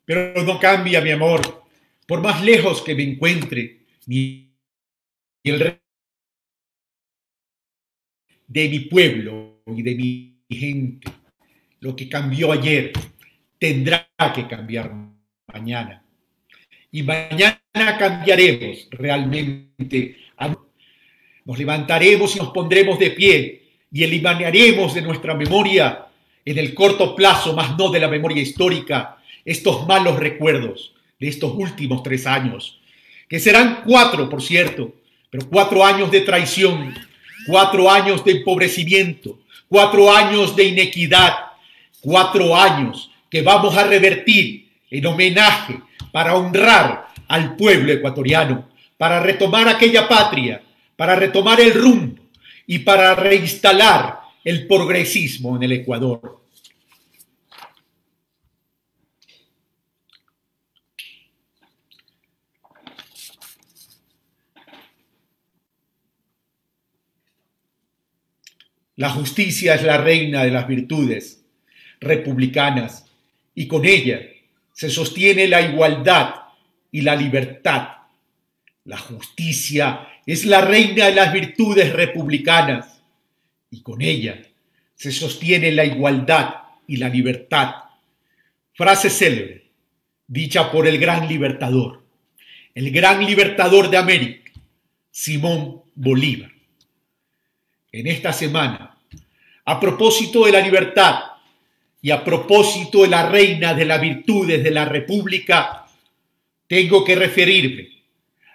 Pero no cambia, mi amor, por más lejos que me encuentre, ni el resto de mi pueblo y de mi gente. Lo que cambió ayer tendrá que cambiar mañana. Y mañana cambiaremos realmente. Nos levantaremos y nos pondremos de pie y eliminaremos de nuestra memoria, en el corto plazo, más no de la memoria histórica, estos malos recuerdos de estos últimos 3 años, que serán 4, por cierto, pero 4 años de traición, 4 años de empobrecimiento, 4 años de inequidad, 4 años que vamos a revertir en homenaje para honrar al pueblo ecuatoriano, para retomar aquella patria, para retomar el rumbo y para reinstalar el progresismo en el Ecuador. La justicia es la reina de las virtudes republicanas y con ella se sostiene la igualdad y la libertad. La justicia es la reina de las virtudes republicanas y con ella se sostiene la igualdad y la libertad. Frase célebre, dicha por el gran libertador de América, Simón Bolívar. En esta semana, a propósito de la libertad y a propósito de la reina de las virtudes de la República, tengo que referirme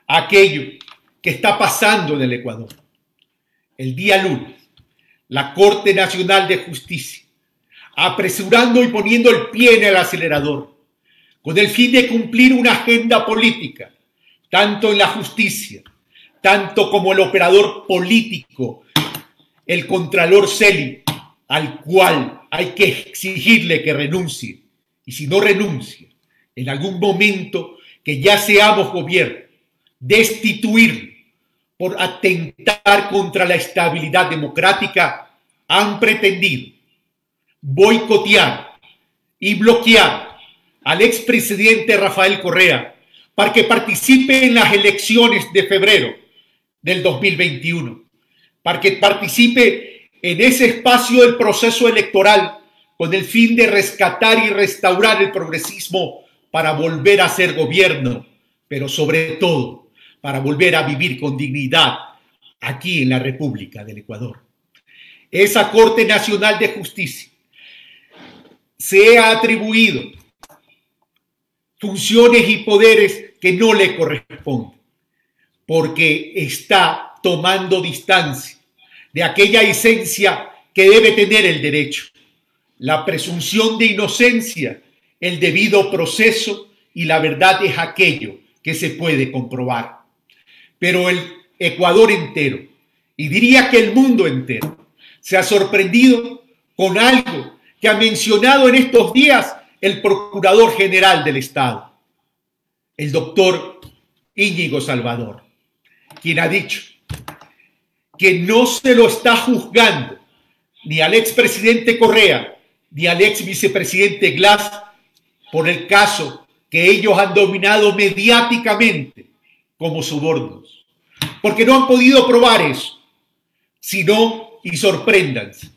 a aquello que está pasando en el Ecuador. El día lunes, la Corte Nacional de Justicia, apresurando y poniendo el pie en el acelerador, con el fin de cumplir una agenda política, tanto en la justicia, tanto como el operador político, el contralor Celi, al cual hay que exigirle que renuncie, y si no renuncia, en algún momento que ya seamos gobierno, destituirlo por atentar contra la estabilidad democrática, han pretendido boicotear y bloquear al expresidente Rafael Correa para que participe en las elecciones de febrero del 2021, para que participe en ese espacio del proceso electoral con el fin de rescatar y restaurar el progresismo para volver a ser gobierno, pero sobre todo para volver a vivir con dignidad aquí en la República del Ecuador. Esa Corte Nacional de Justicia se ha atribuido funciones y poderes que no le corresponden, porque está tomando distancia de aquella esencia que debe tener el derecho, la presunción de inocencia, el debido proceso y la verdad es aquello que se puede comprobar. Pero el Ecuador entero, y diría que el mundo entero, se ha sorprendido con algo que ha mencionado en estos días el Procurador General del Estado, el doctor Íñigo Salvador, quien ha dicho que no se lo está juzgando ni al expresidente Correa ni al ex vicepresidente Glass por el caso que ellos han dominado mediáticamente como sobornos, porque no han podido probar eso, sino, y sorpréndanse,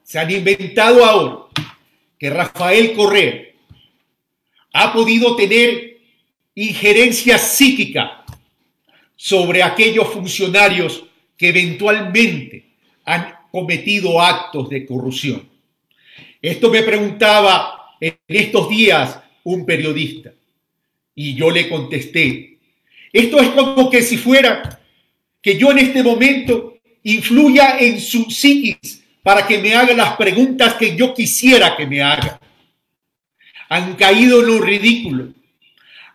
se han inventado ahora que Rafael Correa ha podido tener injerencia psíquica sobre aquellos funcionarios que eventualmente han cometido actos de corrupción. Esto me preguntaba en estos días un periodista y yo le contesté, esto es como que si fuera que yo en este momento influya en su psiquis para que me haga las preguntas que yo quisiera que me haga. Han caído en lo ridículo,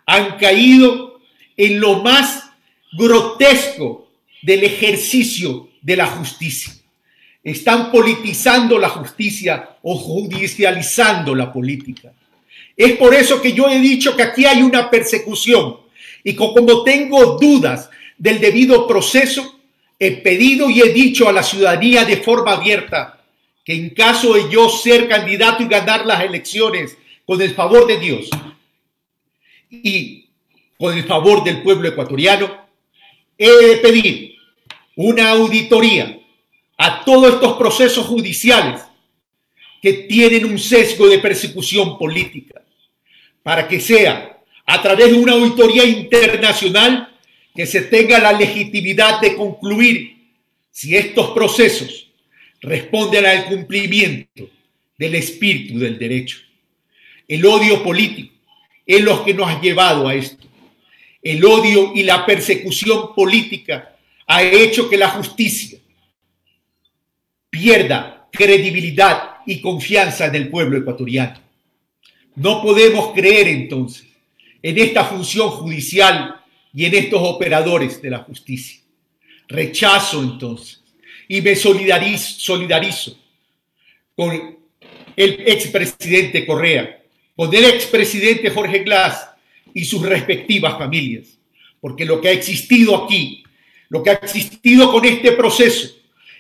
han caído en lo más grotesco del ejercicio de la justicia. Están politizando la justicia o judicializando la política. Es por eso que yo he dicho que aquí hay una persecución y como tengo dudas del debido proceso, he pedido y he dicho a la ciudadanía de forma abierta que en caso de yo ser candidato y ganar las elecciones con el favor de Dios, y con el favor del pueblo ecuatoriano, he de pedir una auditoría a todos estos procesos judiciales que tienen un sesgo de persecución política, para que sea a través de una auditoría internacional que se tenga la legitimidad de concluir si estos procesos responden al cumplimiento del espíritu del derecho. El odio político es lo que nos ha llevado a esto. El odio y la persecución política ha hecho que la justicia pierda credibilidad y confianza en el pueblo ecuatoriano. No podemos creer entonces en esta función judicial y en estos operadores de la justicia. Rechazo entonces y me solidarizo con el expresidente Correa, con el expresidente Jorge Glass y sus respectivas familias, porque lo que ha existido aquí, lo que ha existido con este proceso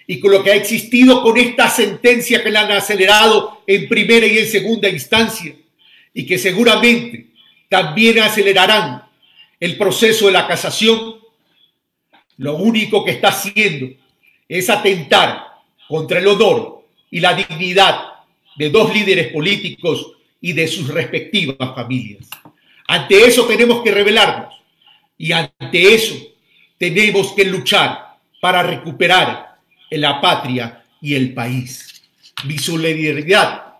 y con lo que ha existido con esta sentencia que la han acelerado en primera y en segunda instancia y que seguramente también acelerarán el proceso de la casación, lo único que está haciendo es atentar contra el honor y la dignidad de dos líderes políticos y de sus respectivas familias. Ante eso tenemos que rebelarnos y ante eso tenemos que luchar para recuperar la patria y el país. Mi solidaridad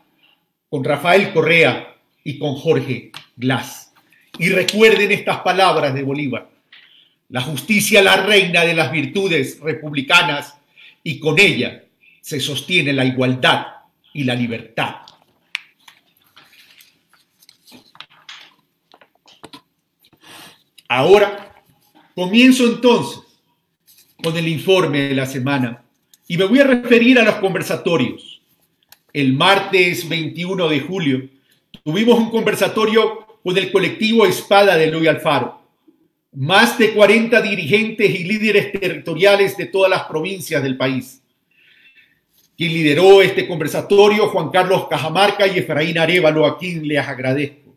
con Rafael Correa y con Jorge Glass. Y recuerden estas palabras de Bolívar: la justicia es la reina de las virtudes republicanas y con ella se sostiene la igualdad y la libertad. Ahora comienzo entonces con el informe de la semana y me voy a referir a los conversatorios. El martes 21 de julio tuvimos un conversatorio con el colectivo Espada de Eloy Alfaro. Más de 40 dirigentes y líderes territoriales de todas las provincias del país. Quien lideró este conversatorio, Juan Carlos Cajamarca y Efraín Arévalo, a quien les agradezco.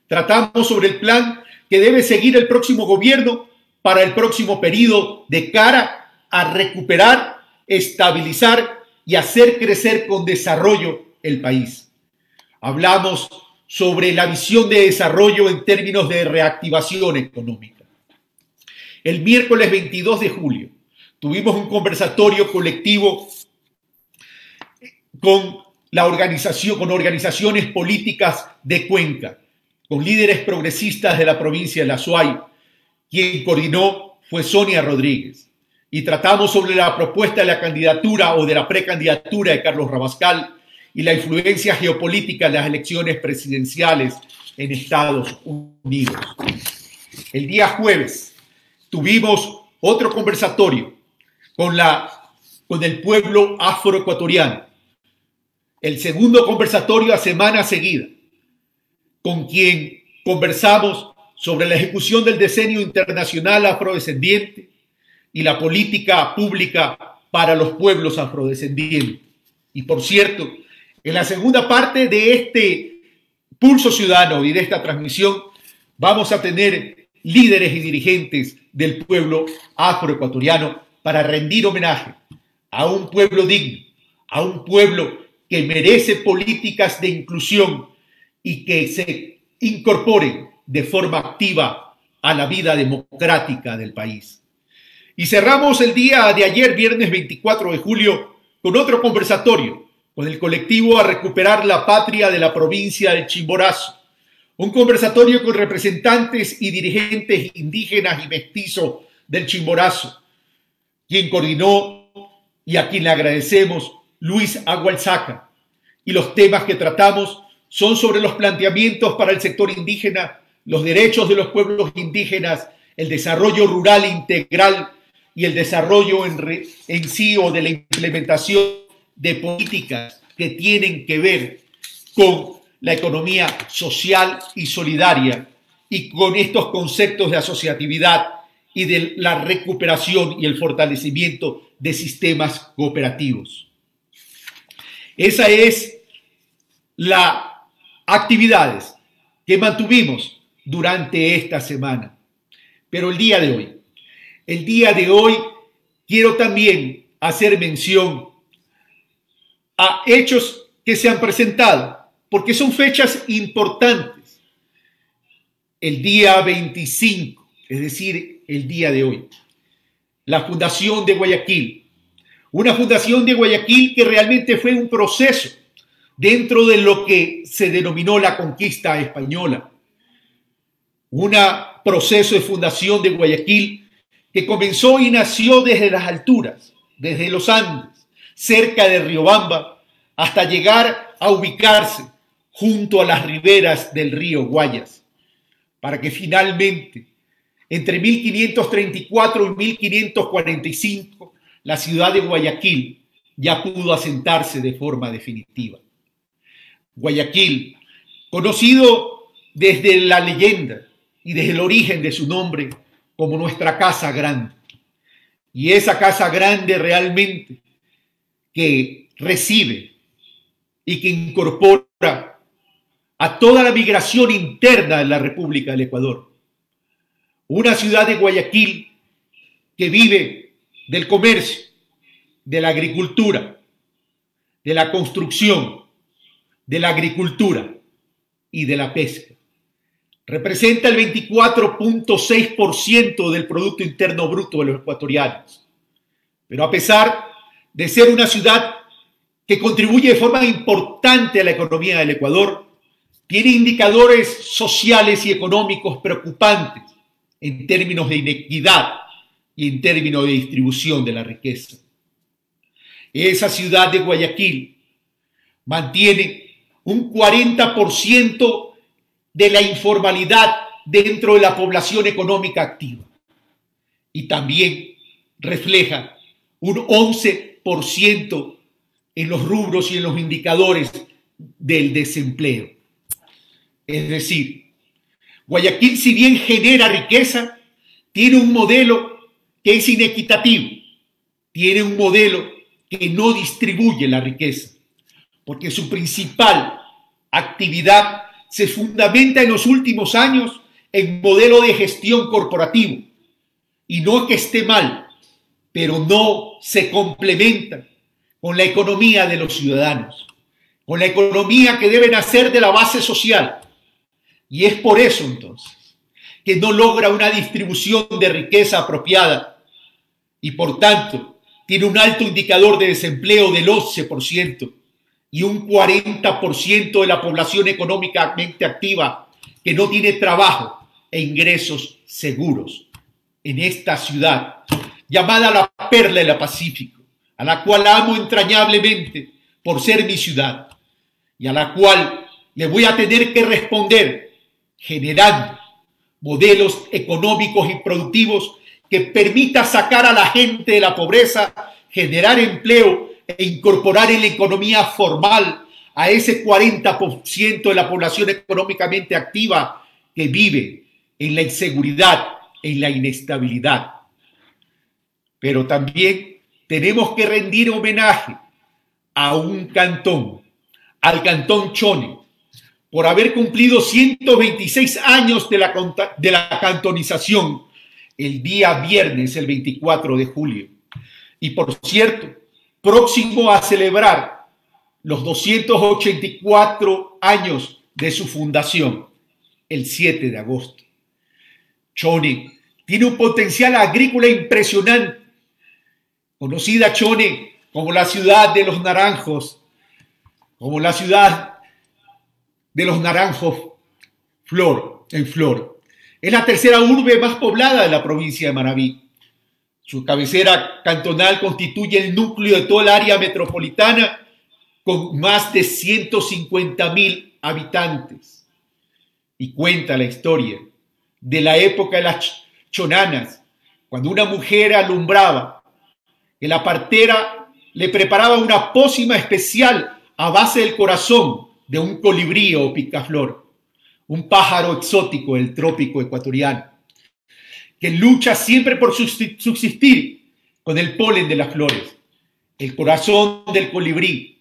Tratamos sobre el plan que debe seguir el próximo gobierno para el próximo periodo de cara a recuperar, estabilizar y hacer crecer con desarrollo el país. Hablamos sobre la visión de desarrollo en términos de reactivación económica. El miércoles 22 de julio tuvimos un conversatorio colectivo con organizaciones políticas de Cuenca, con líderes progresistas de la provincia de La Suay. Quien coordinó fue Sonia Rodríguez. Y tratamos sobre la propuesta de la candidatura o de la precandidatura de Carlos Rabascal y la influencia geopolítica en las elecciones presidenciales en Estados Unidos. El día jueves tuvimos otro conversatorio con el pueblo afroecuatoriano. El segundo conversatorio a semana seguida, con quien conversamos sobre la ejecución del Decenio Internacional Afrodescendiente y la política pública para los pueblos afrodescendientes. Y por cierto, en la segunda parte de este Pulso Ciudadano y de esta transmisión vamos a tener líderes y dirigentes del pueblo afroecuatoriano para rendir homenaje a un pueblo digno, a un pueblo que merece políticas de inclusión y que se incorporen de forma activa a la vida democrática del país. Y cerramos el día de ayer, viernes 24 de julio, con otro conversatorio con el colectivo A Recuperar la Patria de la provincia del Chimborazo. Un conversatorio con representantes y dirigentes indígenas y mestizos del Chimborazo, quien coordinó y a quien le agradecemos, Luis Agualzaca. Y los temas que tratamos son sobre los planteamientos para el sector indígena, los derechos de los pueblos indígenas, el desarrollo rural integral y el desarrollo en sí o de la implementación de políticas que tienen que ver con la economía social y solidaria y con estos conceptos de asociatividad y de la recuperación y el fortalecimiento de sistemas cooperativos. Esa es las actividades que mantuvimos durante esta semana. Pero el día de hoy quiero también hacer mención a hechos que se han presentado, porque son fechas importantes. El día 25, es decir, el día de hoy, la Fundación de Guayaquil, una fundación de Guayaquil que realmente fue un proceso dentro de lo que se denominó la conquista española. Un proceso de fundación de Guayaquil que comenzó y nació desde las alturas, desde los Andes, cerca de Riobamba, hasta llegar a ubicarse junto a las riberas del río Guayas, para que finalmente, entre 1534 y 1545, la ciudad de Guayaquil ya pudo asentarse de forma definitiva. Guayaquil, conocido desde la leyenda y desde el origen de su nombre como nuestra Casa Grande. Y esa Casa Grande realmente que recibe y que incorpora a toda la migración interna de la República del Ecuador. Una ciudad de Guayaquil que vive del comercio, de la agricultura, de la construcción, de la agricultura y de la pesca. Representa el 24.6% del Producto Interno Bruto de los ecuatorianos. Pero a pesar de ser una ciudad que contribuye de forma importante a la economía del Ecuador, tiene indicadores sociales y económicos preocupantes en términos de inequidad y en términos de distribución de la riqueza. Esa ciudad de Guayaquil mantiene un 40% de la informalidad dentro de la población económica activa y también refleja un 11% en los rubros y en los indicadores del desempleo. Es decir, Guayaquil, si bien genera riqueza, tiene un modelo que es inequitativo, tiene un modelo que no distribuye la riqueza, porque su principal actividad se fundamenta en los últimos años en modelo de gestión corporativo. Y no es que esté mal, pero no se complementa con la economía de los ciudadanos, con la economía que debe nacer de la base social. Y es por eso entonces que no logra una distribución de riqueza apropiada y por tanto tiene un alto indicador de desempleo del 11% y un 40% de la población económicamente activa que no tiene trabajo e ingresos seguros. En esta ciudad, llamada la Perla del Pacífico, a la cual amo entrañablemente por ser mi ciudad y a la cual le voy a tener que responder generando modelos económicos y productivos que permita sacar a la gente de la pobreza, generar empleo e incorporar en la economía formal a ese 40% de la población económicamente activa que vive en la inseguridad, en la inestabilidad. Pero también tenemos que rendir homenaje a un cantón, al Cantón Chone, por haber cumplido 126 años de la cantonización el día viernes, el 24 de julio. Y por cierto, próximo a celebrar los 284 años de su fundación, el 7 de agosto. Chone tiene un potencial agrícola impresionante, conocida Chone como la ciudad de los naranjos, como la ciudad de los naranjos en flor. Es la tercera urbe más poblada de la provincia de Manabí. Su cabecera cantonal constituye el núcleo de toda el área metropolitana con más de 150,000 habitantes. Y cuenta la historia de la época de las chonanas, cuando una mujer alumbraba, que la partera le preparaba una pócima especial a base del corazón de un colibrí o picaflor, un pájaro exótico del trópico ecuatoriano, que lucha siempre por subsistir con el polen de las flores. El corazón del colibrí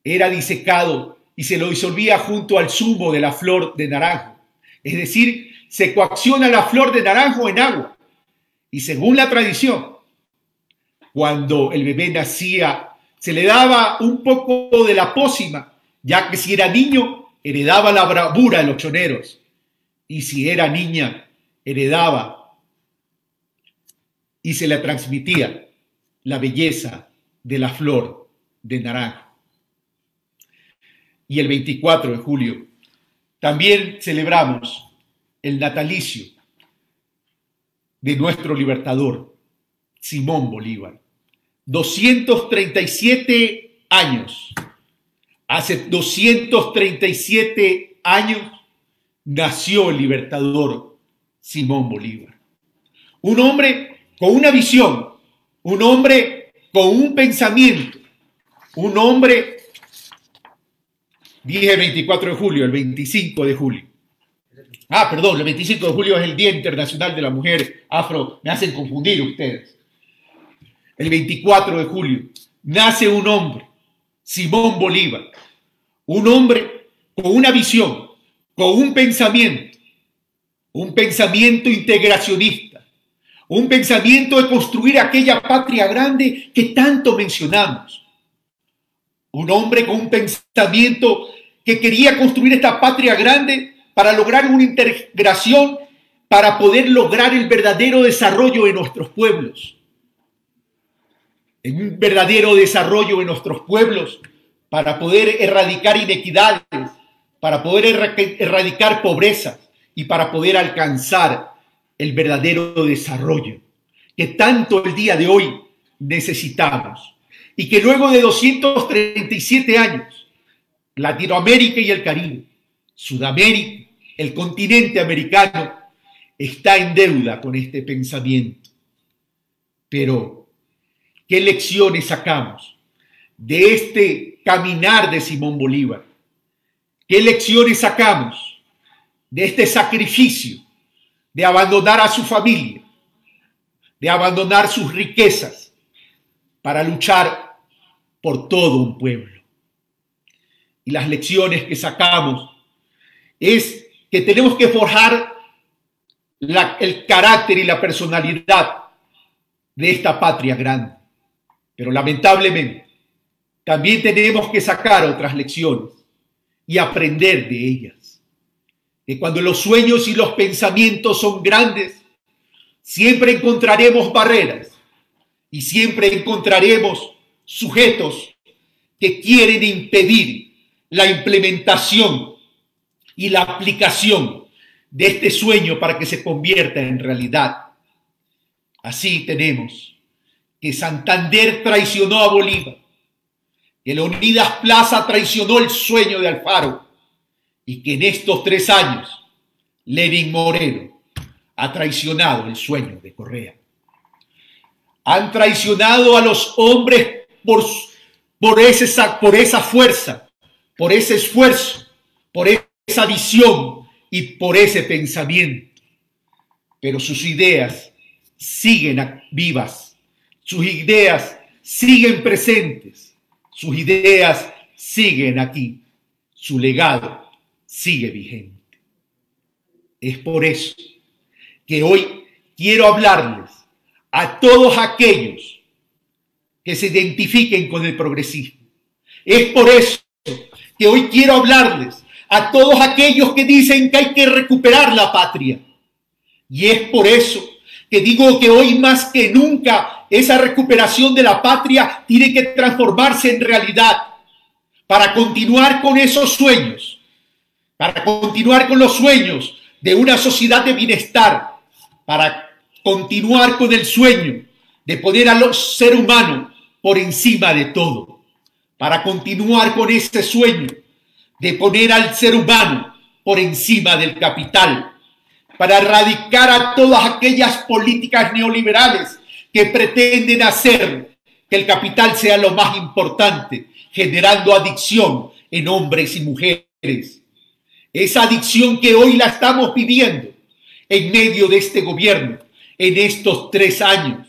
era disecado y se lo disolvía junto al zumo de la flor de naranjo, Es decir, se coacciona la flor de naranjo en agua. Y según la tradición, cuando el bebé nacía, se le daba un poco de la pócima, ya que si era niño, heredaba la bravura de los choneros. Y si era niña, heredaba y se le transmitía la belleza de la flor de naranjo. Y el 24 de julio también celebramos el natalicio de nuestro libertador, Simón Bolívar. 237 años. Hace 237 años nació el libertador Simón Bolívar. Un hombre con una visión, un hombre con un pensamiento, un hombre, dije 24 de julio, el 25 de julio. Perdón, el 25 de julio es el Día Internacional de la Mujer Afro, me hacen confundir ustedes. El 24 de julio nace un hombre, Simón Bolívar, un hombre con una visión, con un pensamiento integracionista, un pensamiento de construir aquella patria grande que tanto mencionamos. Un hombre con un pensamiento que quería construir esta patria grande para lograr una integración, para poder lograr el verdadero desarrollo de nuestros pueblos. Un verdadero desarrollo de nuestros pueblos para poder erradicar inequidades, para poder erradicar pobreza y para poder alcanzar el verdadero desarrollo que tanto el día de hoy necesitamos. Y que luego de 237 años, Latinoamérica y el Caribe, Sudamérica, el continente americano, está en deuda con este pensamiento. Pero, ¿qué lecciones sacamos de este caminar de Simón Bolívar? ¿Qué lecciones sacamos de este sacrificio de abandonar a su familia, de abandonar sus riquezas para luchar por todo un pueblo? Y las lecciones que sacamos es que tenemos que forjar el carácter y la personalidad de esta patria grande. Pero lamentablemente también tenemos que sacar otras lecciones y aprender de ellas. Que cuando los sueños y los pensamientos son grandes, siempre encontraremos barreras y siempre encontraremos sujetos que quieren impedir la implementación y la aplicación de este sueño para que se convierta en realidad. Así tenemos que Santander traicionó a Bolívar, que Leonidas Plaza traicionó el sueño de Alfaro y que en estos 3 años Lenín Moreno ha traicionado el sueño de Correa. Han traicionado a los hombres por esa fuerza, por ese esfuerzo, por esa visión y por ese pensamiento. Pero sus ideas siguen vivas, sus ideas siguen presentes, sus ideas siguen aquí, su legado sigue vigente. Es por eso que hoy quiero hablarles a todos aquellos que se identifiquen con el progresismo. Es por eso que hoy quiero hablarles a todos aquellos que dicen que hay que recuperar la patria. Y es por eso que digo que hoy más que nunca esa recuperación de la patria tiene que transformarse en realidad para continuar con esos sueños, para continuar con los sueños de una sociedad de bienestar, para continuar con el sueño de poner al ser humano por encima de todo, para continuar con ese sueño de poner al ser humano por encima del capital, para erradicar a todas aquellas políticas neoliberales que pretenden hacer que el capital sea lo más importante, generando adicción en hombres y mujeres. Esa adicción que hoy la estamos viviendo en medio de este gobierno, en estos 3 años.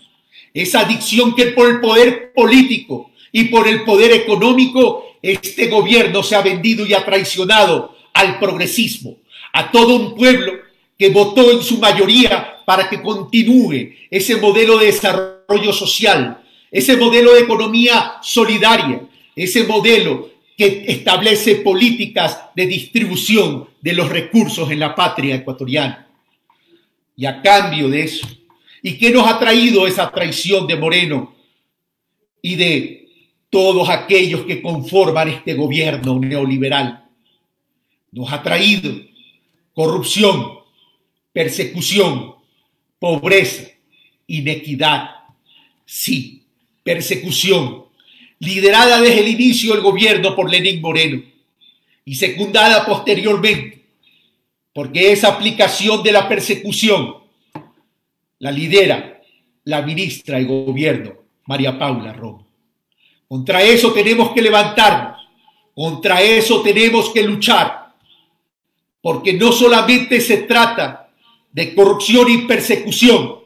Esa adicción que por el poder político y por el poder económico, este gobierno se ha vendido y ha traicionado al progresismo, a todo un pueblo que votó en su mayoría para que continúe ese modelo de desarrollo social, ese modelo de economía solidaria, ese modelo que establece políticas de distribución de los recursos en la patria ecuatoriana. Y a cambio de eso, ¿y qué nos ha traído esa traición de Moreno y de todos aquellos que conforman este gobierno neoliberal? Nos ha traído corrupción, persecución, pobreza, inequidad. Sí, persecución, liderada desde el inicio del gobierno por Lenín Moreno y secundada posteriormente, porque esa aplicación de la persecución la lidera la ministra de Gobierno, María Paula Romo. Contra eso tenemos que levantarnos, contra eso tenemos que luchar, porque no solamente se trata de corrupción y persecución,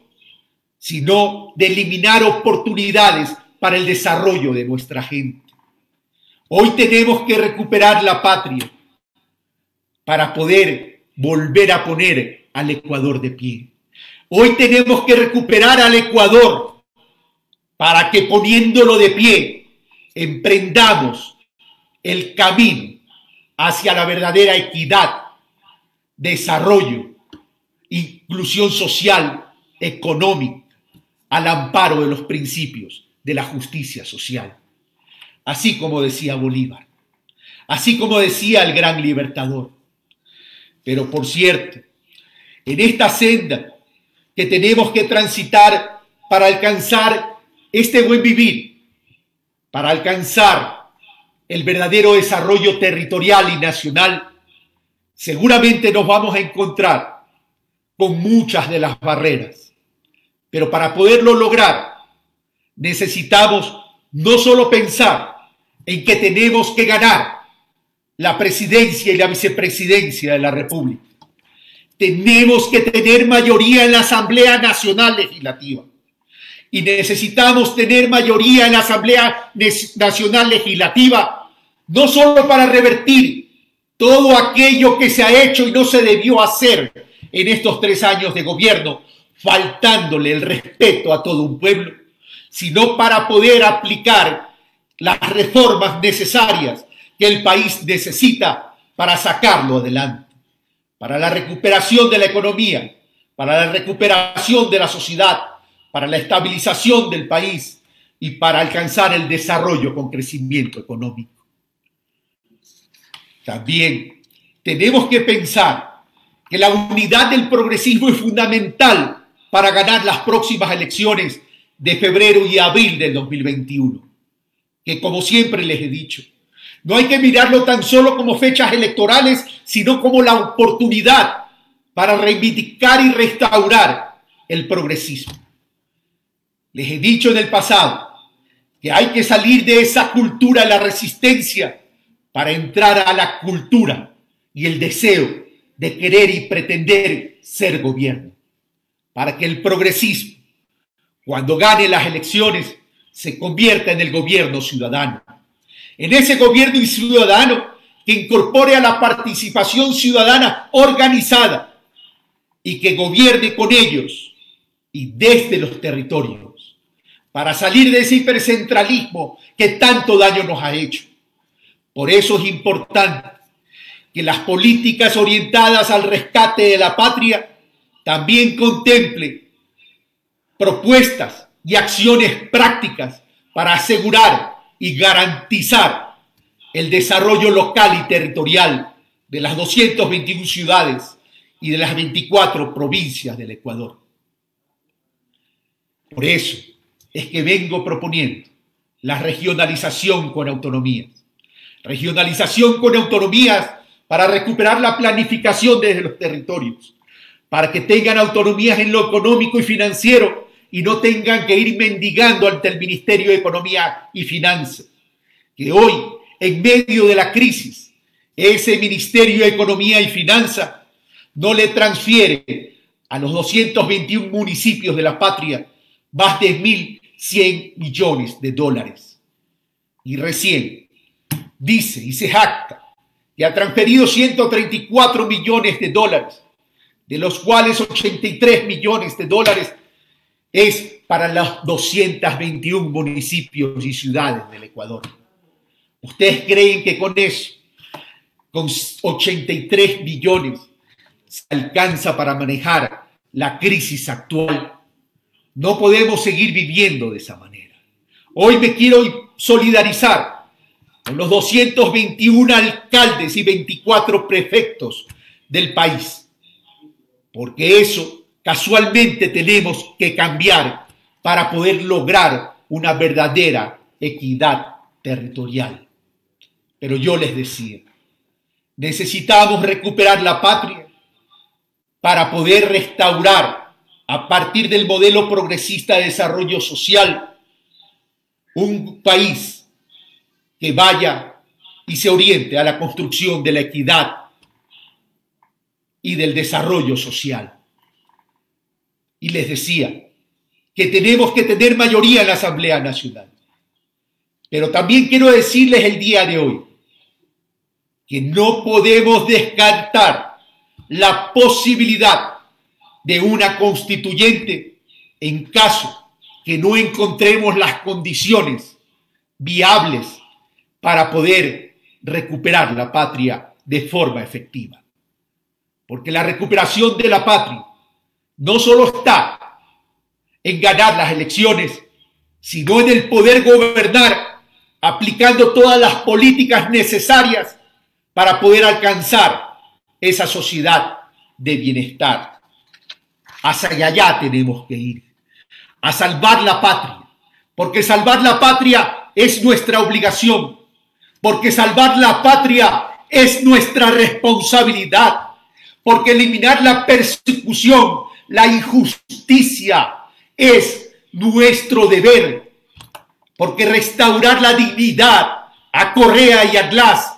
sino de eliminar oportunidades para el desarrollo de nuestra gente. Hoy tenemos que recuperar la patria para poder volver a poner al Ecuador de pie. Hoy tenemos que recuperar al Ecuador para que, poniéndolo de pie, emprendamos el camino hacia la verdadera equidad, desarrollo, inclusión social, económica, al amparo de los principios de la justicia social. Así como decía Bolívar, así como decía el gran libertador. Pero por cierto, en esta senda que tenemos que transitar para alcanzar este buen vivir, para alcanzar el verdadero desarrollo territorial y nacional, seguramente nos vamos a encontrar con muchas de las barreras. Pero para poderlo lograr, necesitamos no solo pensar en que tenemos que ganar la presidencia y la vicepresidencia de la República. Tenemos que tener mayoría en la Asamblea Nacional Legislativa. Y necesitamos tener mayoría en la Asamblea Nacional Legislativa, no solo para revertir todo aquello que se ha hecho y no se debió hacer en estos 3 años de gobierno, faltándole el respeto a todo un pueblo, sino para poder aplicar las reformas necesarias que el país necesita para sacarlo adelante, para la recuperación de la economía, para la recuperación de la sociedad, para la estabilización del país y para alcanzar el desarrollo con crecimiento económico. También tenemos que pensar que la unidad del progresismo es fundamental para ganar las próximas elecciones de febrero y abril del 2021, que como siempre les he dicho, no hay que mirarlo tan solo como fechas electorales, sino como la oportunidad para reivindicar y restaurar el progresismo. Les he dicho en el pasado que hay que salir de esa cultura de la resistencia para entrar a la cultura y el deseo de querer y pretender ser gobierno, para que el progresismo, cuando gane las elecciones, se convierta en el gobierno ciudadano. En ese gobierno ciudadano que incorpore a la participación ciudadana organizada y que gobierne con ellos y desde los territorios, para salir de ese hipercentralismo que tanto daño nos ha hecho. Por eso es importante que las políticas orientadas al rescate de la patria también contemplen propuestas y acciones prácticas para asegurar y garantizar el desarrollo local y territorial de las 221 ciudades y de las 24 provincias del Ecuador. Por eso es que vengo proponiendo la regionalización con autonomías. Regionalización con autonomías para recuperar la planificación desde los territorios, para que tengan autonomías en lo económico y financiero y no tengan que ir mendigando ante el Ministerio de Economía y Finanzas, que hoy, en medio de la crisis, ese Ministerio de Economía y Finanzas no le transfiere a los 221 municipios de la patria más de 1.100 millones de dólares. Y recién dice y se jacta que ha transferido 134 millones de dólares, de los cuales 83 millones de dólares es para los 221 municipios y ciudades del Ecuador. ¿Ustedes creen que con eso, con 83 millones, se alcanza para manejar la crisis actual? No podemos seguir viviendo de esa manera. Hoy me quiero solidarizar con los 221 alcaldes y 24 prefectos del país, porque eso casualmente tenemos que cambiar para poder lograr una verdadera equidad territorial. Pero yo les decía, necesitamos recuperar la patria para poder restaurar, a partir del modelo progresista de desarrollo social, un país que vaya y se oriente a la construcción de la equidad y del desarrollo social. Y les decía que tenemos que tener mayoría en la Asamblea Nacional. Pero también quiero decirles el día de hoy que no podemos descartar la posibilidad de una constituyente en caso que no encontremos las condiciones viables para poder recuperar la patria de forma efectiva. Porque la recuperación de la patria no solo está en ganar las elecciones, sino en el poder gobernar, aplicando todas las políticas necesarias para poder alcanzar esa sociedad de bienestar. Hacia allá tenemos que ir, a salvar la patria, porque salvar la patria es nuestra obligación, porque salvar la patria es nuestra responsabilidad, porque eliminar la persecución, la injusticia es nuestro deber, porque restaurar la dignidad a Correa y a Glass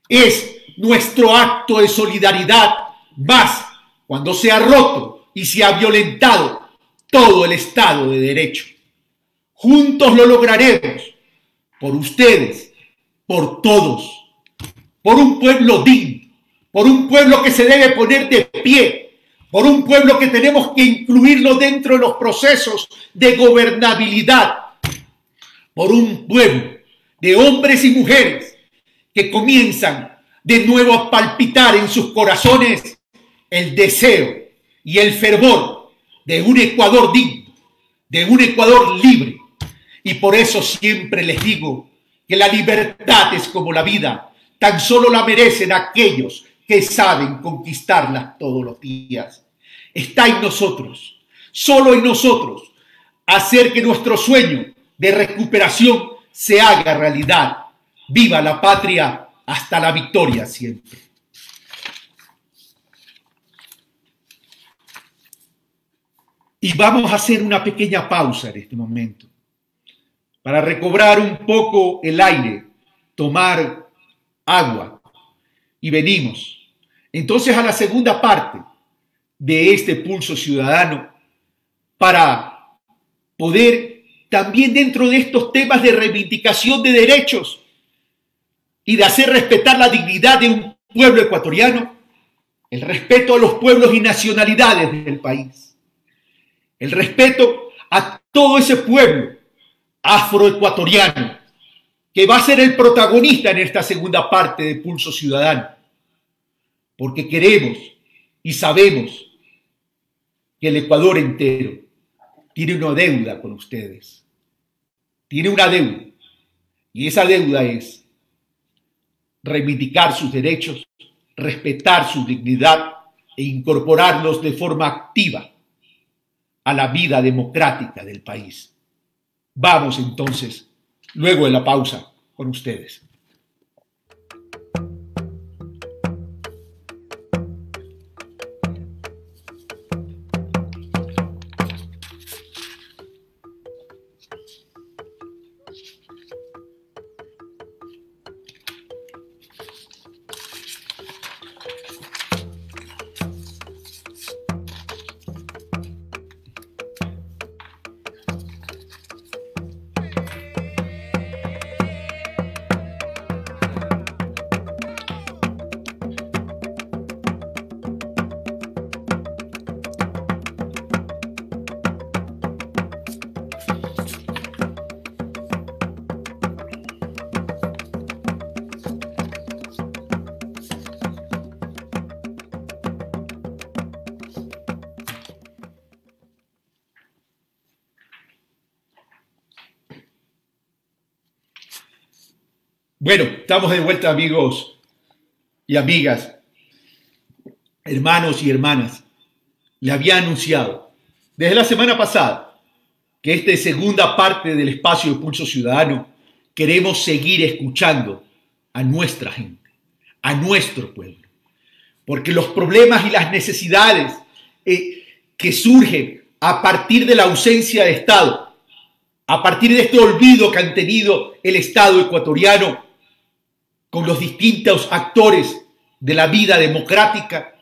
es nuestro acto de solidaridad, más cuando se ha roto y se ha violentado todo el Estado de Derecho. Juntos lo lograremos, por ustedes, por todos, por un pueblo digno, por un pueblo que se debe poner de pie, por un pueblo que tenemos que incluirlo dentro de los procesos de gobernabilidad, por un pueblo de hombres y mujeres que comienzan de nuevo a palpitar en sus corazones el deseo y el fervor de un Ecuador digno, de un Ecuador libre. Y por eso siempre les digo que la libertad es como la vida, tan solo la merecen aquellos que saben conquistarlas todos los días. Está en nosotros, solo en nosotros, hacer que nuestro sueño de recuperación se haga realidad. ¡Viva la patria! Hasta la victoria siempre. Y vamos a hacer una pequeña pausa en este momento para recobrar un poco el aire, tomar agua y venimos entonces a la segunda parte de este pulso ciudadano para poder también dentro de estos temas de reivindicación de derechos y de hacer respetar la dignidad de un pueblo ecuatoriano, el respeto a los pueblos y nacionalidades del país, el respeto a todo ese pueblo afroecuatoriano que va a ser el protagonista en esta segunda parte de Pulso Ciudadano, porque queremos y sabemos que el Ecuador entero tiene una deuda con ustedes, tiene una deuda, y esa deuda es reivindicar sus derechos, respetar su dignidad e incorporarlos de forma activa a la vida democrática del país. Vamos entonces, luego de la pausa, con ustedes. Bueno, estamos de vuelta, amigos y amigas, hermanos y hermanas. Le había anunciado desde la semana pasada que esta segunda parte del espacio de Pulso Ciudadano queremos seguir escuchando a nuestra gente, a nuestro pueblo, porque los problemas y las necesidades que surgen a partir de la ausencia de Estado, a partir de este olvido que han tenido el Estado ecuatoriano con los distintos actores de la vida democrática,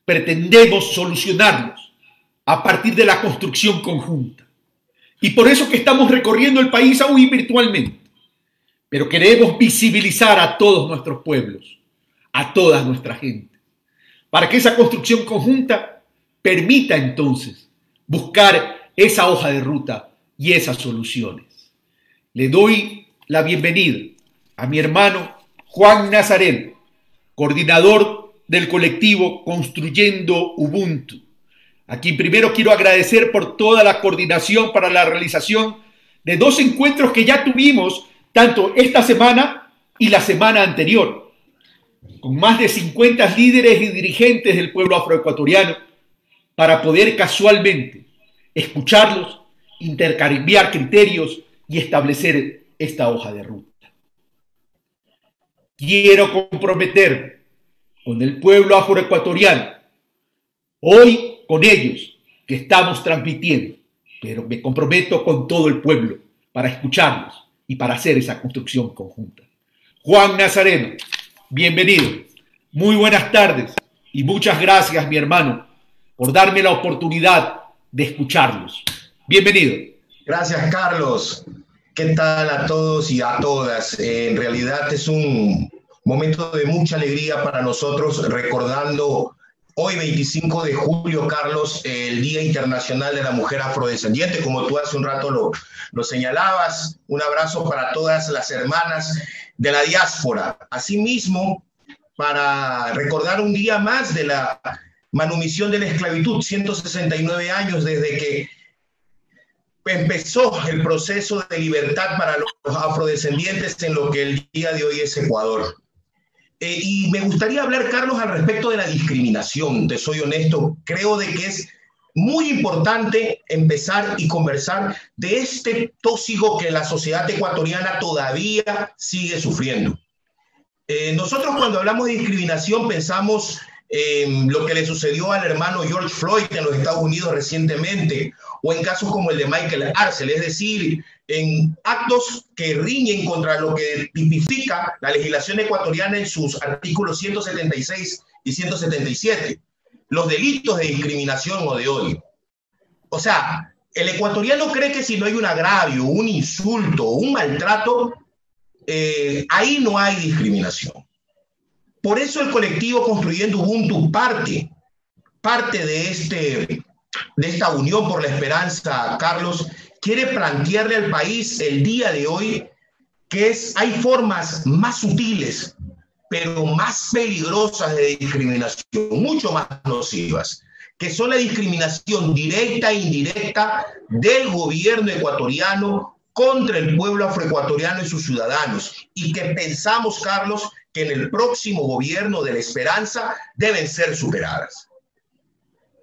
pretendemos solucionarlos a partir de la construcción conjunta. Y por eso que estamos recorriendo el país aún virtualmente. Pero queremos visibilizar a todos nuestros pueblos, a toda nuestra gente, para que esa construcción conjunta permita entonces buscar esa hoja de ruta y esas soluciones. Le doy la bienvenida a mi hermano Juan Nazareno, coordinador del colectivo Construyendo Ubuntu, a quien primero quiero agradecer por toda la coordinación para la realización de dos encuentros que ya tuvimos, tanto esta semana y la semana anterior, con más de 50 líderes y dirigentes del pueblo afroecuatoriano, para poder casualmente escucharlos, intercambiar criterios y establecer esta hoja de ruta. Quiero comprometerme con el pueblo afroecuatoriano, hoy con ellos que estamos transmitiendo, pero me comprometo con todo el pueblo para escucharlos y para hacer esa construcción conjunta. Juan Nazareno, bienvenido, muy buenas tardes y muchas gracias, mi hermano, por darme la oportunidad de escucharlos. Bienvenido. Gracias, Carlos. ¿Qué tal a todos y a todas? En realidad es un momento de mucha alegría para nosotros, recordando hoy 25 de julio, Carlos, el Día Internacional de la Mujer Afrodescendiente, como tú hace un rato lo señalabas. Un abrazo para todas las hermanas de la diáspora. Asimismo, para recordar un día más de la manumisión de la esclavitud, 169 años desde que empezó el proceso de libertad para los afrodescendientes en lo que el día de hoy es Ecuador. Y me gustaría hablar, Carlos, al respecto de la discriminación. Te soy honesto, creo de que es muy importante empezar y conversar de este tóxico que la sociedad ecuatoriana todavía sigue sufriendo. Nosotros cuando hablamos de discriminación pensamos en lo que le sucedió al hermano George Floyd en los Estados Unidos recientemente, o en casos como el de Michael Arcel, es decir, en actos que riñen contra lo que tipifica la legislación ecuatoriana en sus artículos 176 y 177, los delitos de discriminación o de odio. O sea, el ecuatoriano cree que si no hay un agravio, un insulto, un maltrato, ahí no hay discriminación. Por eso el colectivo Construyendo Ubuntu parte de esta unión por la esperanza, Carlos, quiere plantearle al país el día de hoy que hay formas más sutiles, pero más peligrosas de discriminación, mucho más nocivas, que son la discriminación directa e indirecta del gobierno ecuatoriano contra el pueblo afroecuatoriano y sus ciudadanos, y que pensamos, Carlos, que en el próximo gobierno de la esperanza deben ser superadas.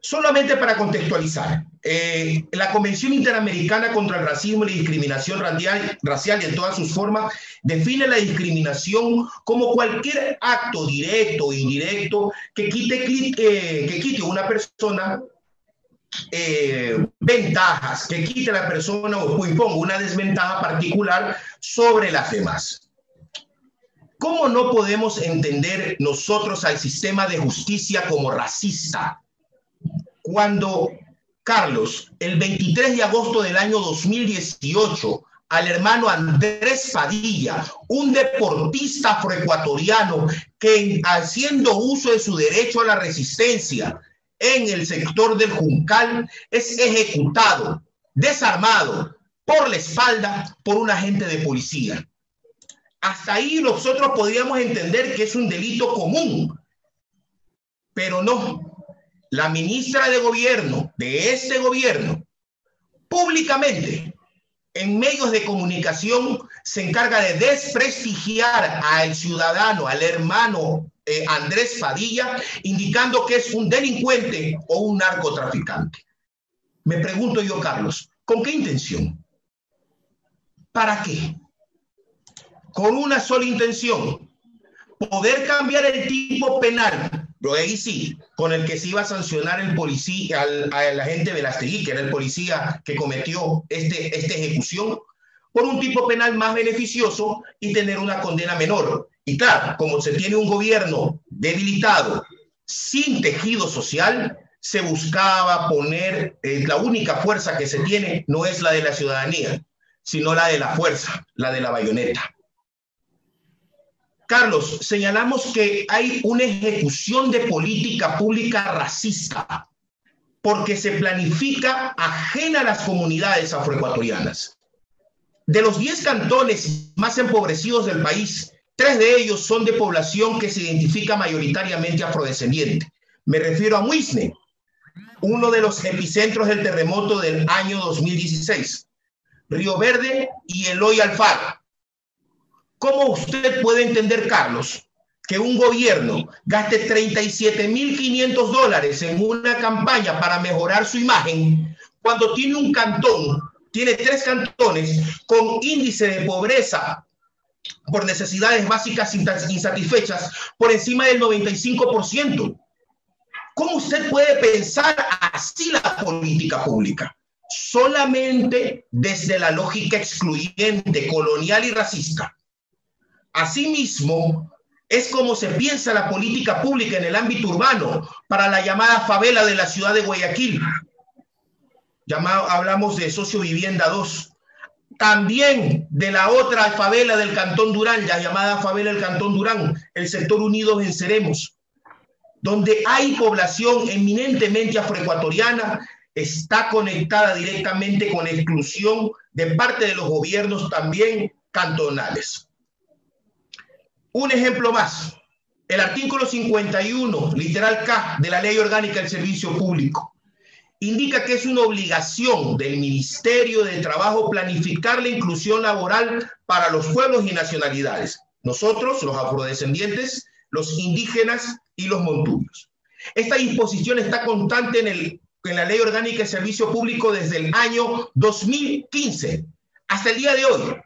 Solamente para contextualizar, la Convención Interamericana contra el Racismo y la Discriminación Racial y en todas sus formas define la discriminación como cualquier acto directo o indirecto que quite a una persona ventajas, que quite a la persona o imponga una desventaja particular sobre las demás. ¿Cómo no podemos entender nosotros al sistema de justicia como racista? Cuando, Carlos, el 23 de agosto del año 2018, al hermano Andrés Padilla, un deportista afroecuatoriano que haciendo uso de su derecho a la resistencia en el sector del Juncal, es ejecutado, desarmado, por la espalda por un agente de policía. Hasta ahí nosotros podríamos entender que es un delito común, pero no. La ministra de gobierno de este gobierno, públicamente, en medios de comunicación se encarga de desprestigiar al ciudadano, al hermano Andrés Padilla, indicando que es un delincuente o un narcotraficante. Me pregunto yo, Carlos, ¿con qué intención? ¿Para qué? Con una sola intención: poder cambiar el tipo penal, pero ahí sí, con el que se iba a sancionar el policía, al agente Velastegui, que era el policía que cometió esta ejecución, por un tipo penal más beneficioso y tener una condena menor. Y claro, como se tiene un gobierno debilitado, sin tejido social, se buscaba poner, la única fuerza que se tiene no es la de la ciudadanía, sino la de la fuerza, la de la bayoneta. Carlos, señalamos que hay una ejecución de política pública racista porque se planifica ajena a las comunidades afroecuatorianas. De los 10 cantones más empobrecidos del país, 3 de ellos son de población que se identifica mayoritariamente afrodescendiente. Me refiero a Muisne, uno de los epicentros del terremoto del año 2016, Río Verde y Eloy Alfaro. ¿Cómo usted puede entender, Carlos, que un gobierno gaste $37.500 en una campaña para mejorar su imagen cuando tiene un cantón, tiene 3 cantones con índice de pobreza por necesidades básicas insatisfechas por encima del 95%? ¿Cómo usted puede pensar así la política pública? Solamente desde la lógica excluyente, colonial y racista. Asimismo, es como se piensa la política pública en el ámbito urbano para la llamada favela de la ciudad de Guayaquil. Hablamos de Sociovivienda 2. También de la otra favela del Cantón Durán, la llamada favela del Cantón Durán, el sector Unidos Venceremos, donde hay población eminentemente afroecuatoriana, está conectada directamente con la exclusión de parte de los gobiernos también cantonales. Un ejemplo más, el artículo 51, literal K, de la Ley Orgánica del Servicio Público, indica que es una obligación del Ministerio de Trabajo planificar la inclusión laboral para los pueblos y nacionalidades. Nosotros, los afrodescendientes, los indígenas y los montubios. Esta disposición está constante en la Ley Orgánica del Servicio Público desde el año 2015 hasta el día de hoy.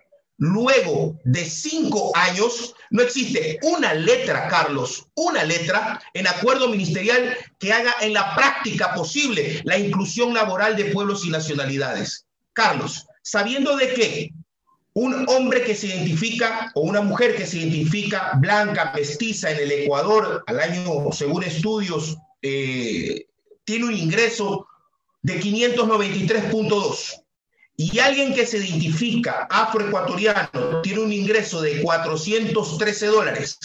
Luego de 5 años, no existe una letra, Carlos, una letra en acuerdo ministerial que haga en la práctica posible la inclusión laboral de pueblos y nacionalidades. Carlos, sabiendo de que un hombre que se identifica o una mujer que se identifica blanca, mestiza en el Ecuador al año, según estudios, tiene un ingreso de 593.2. Y alguien que se identifica afroecuatoriano tiene un ingreso de $413,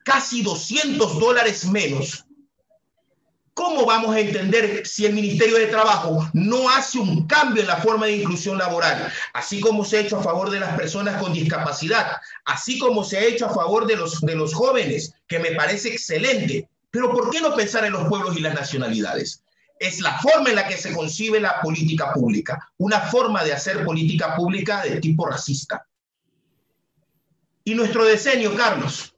casi $200 menos. ¿Cómo vamos a entender si el Ministerio de Trabajo no hace un cambio en la forma de inclusión laboral? Así como se ha hecho a favor de las personas con discapacidad, así como se ha hecho a favor de los jóvenes, que me parece excelente. Pero ¿por qué no pensar en los pueblos y las nacionalidades? Es la forma en la que se concibe la política pública, una forma de hacer política pública de tipo racista. Y nuestro decenio, Carlos,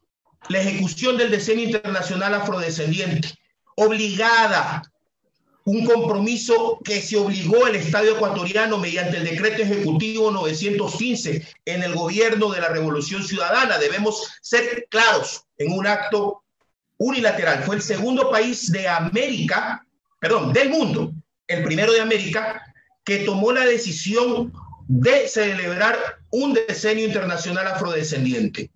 la ejecución del decenio internacional afrodescendiente, obligada, un compromiso que se obligó el Estado ecuatoriano mediante el decreto ejecutivo 915 en el gobierno de la Revolución Ciudadana. Debemos ser claros en un acto unilateral. Fue el segundo país de América, del mundo, el primero de América, que tomó la decisión de celebrar un decenio internacional afrodescendiente.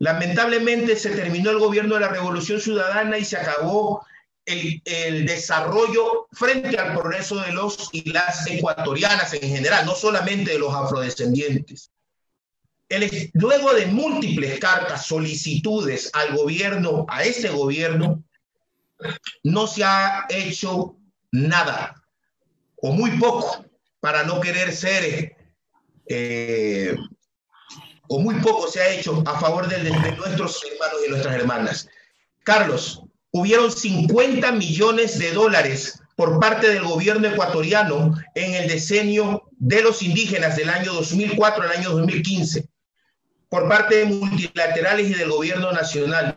Lamentablemente se terminó el gobierno de la Revolución Ciudadana y se acabó el desarrollo frente al progreso de los y las ecuatorianas en general, no solamente de los afrodescendientes. Luego de múltiples cartas, solicitudes al gobierno, a este gobierno, no se ha hecho nada, o muy poco, para no querer ser, o muy poco se ha hecho a favor de nuestros hermanos y nuestras hermanas. Carlos, hubieron $50 millones por parte del gobierno ecuatoriano en el decenio de los indígenas del año 2004 al año 2015, por parte de multilaterales y del gobierno nacional.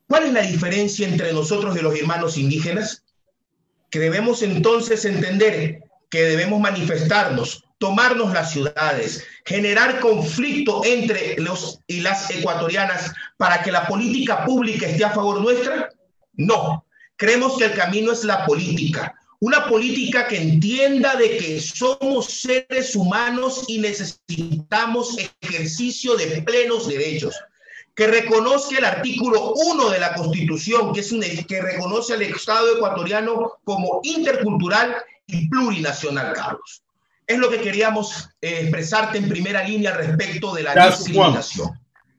¿Cuál es la diferencia entre nosotros y los hermanos indígenas? Que debemos entonces entender que debemos manifestarnos, tomarnos las ciudades, generar conflicto entre los y las ecuatorianas para que la política pública esté a favor nuestra. No, creemos que el camino es la política. Una política que entienda de que somos seres humanos y necesitamos ejercicio de plenos derechos. Que reconozca el artículo 1 de la Constitución, que reconoce al Estado ecuatoriano como intercultural y plurinacional, Carlos. Es lo que queríamos expresarte en primera línea respecto de la discriminación.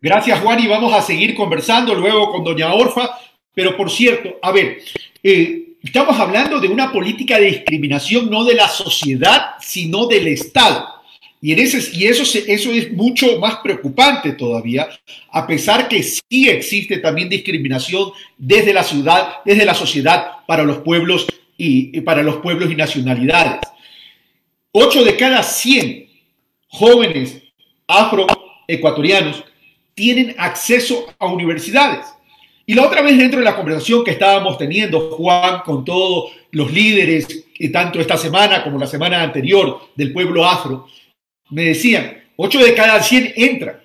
Gracias, Juan, y vamos a seguir conversando luego con doña Orfa. Pero, por cierto, a ver, estamos hablando de una política de discriminación no de la sociedad, sino del Estado. Y eso es mucho más preocupante todavía, a pesar que sí existe también discriminación desde la ciudad, desde la sociedad para los pueblos y nacionalidades. 8 de cada 100 jóvenes afroecuatorianos tienen acceso a universidades. Y la otra vez, dentro de la conversación que estábamos teniendo, Juan, con todos los líderes, tanto esta semana como la semana anterior, del pueblo afro, me decían, 8 de cada 100 entran,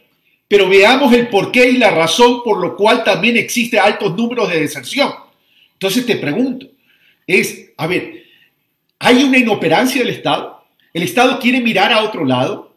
pero veamos el porqué y la razón por lo cual también existe altos números de deserción. Entonces te pregunto, a ver, ¿hay una inoperancia del Estado? ¿El Estado quiere mirar a otro lado?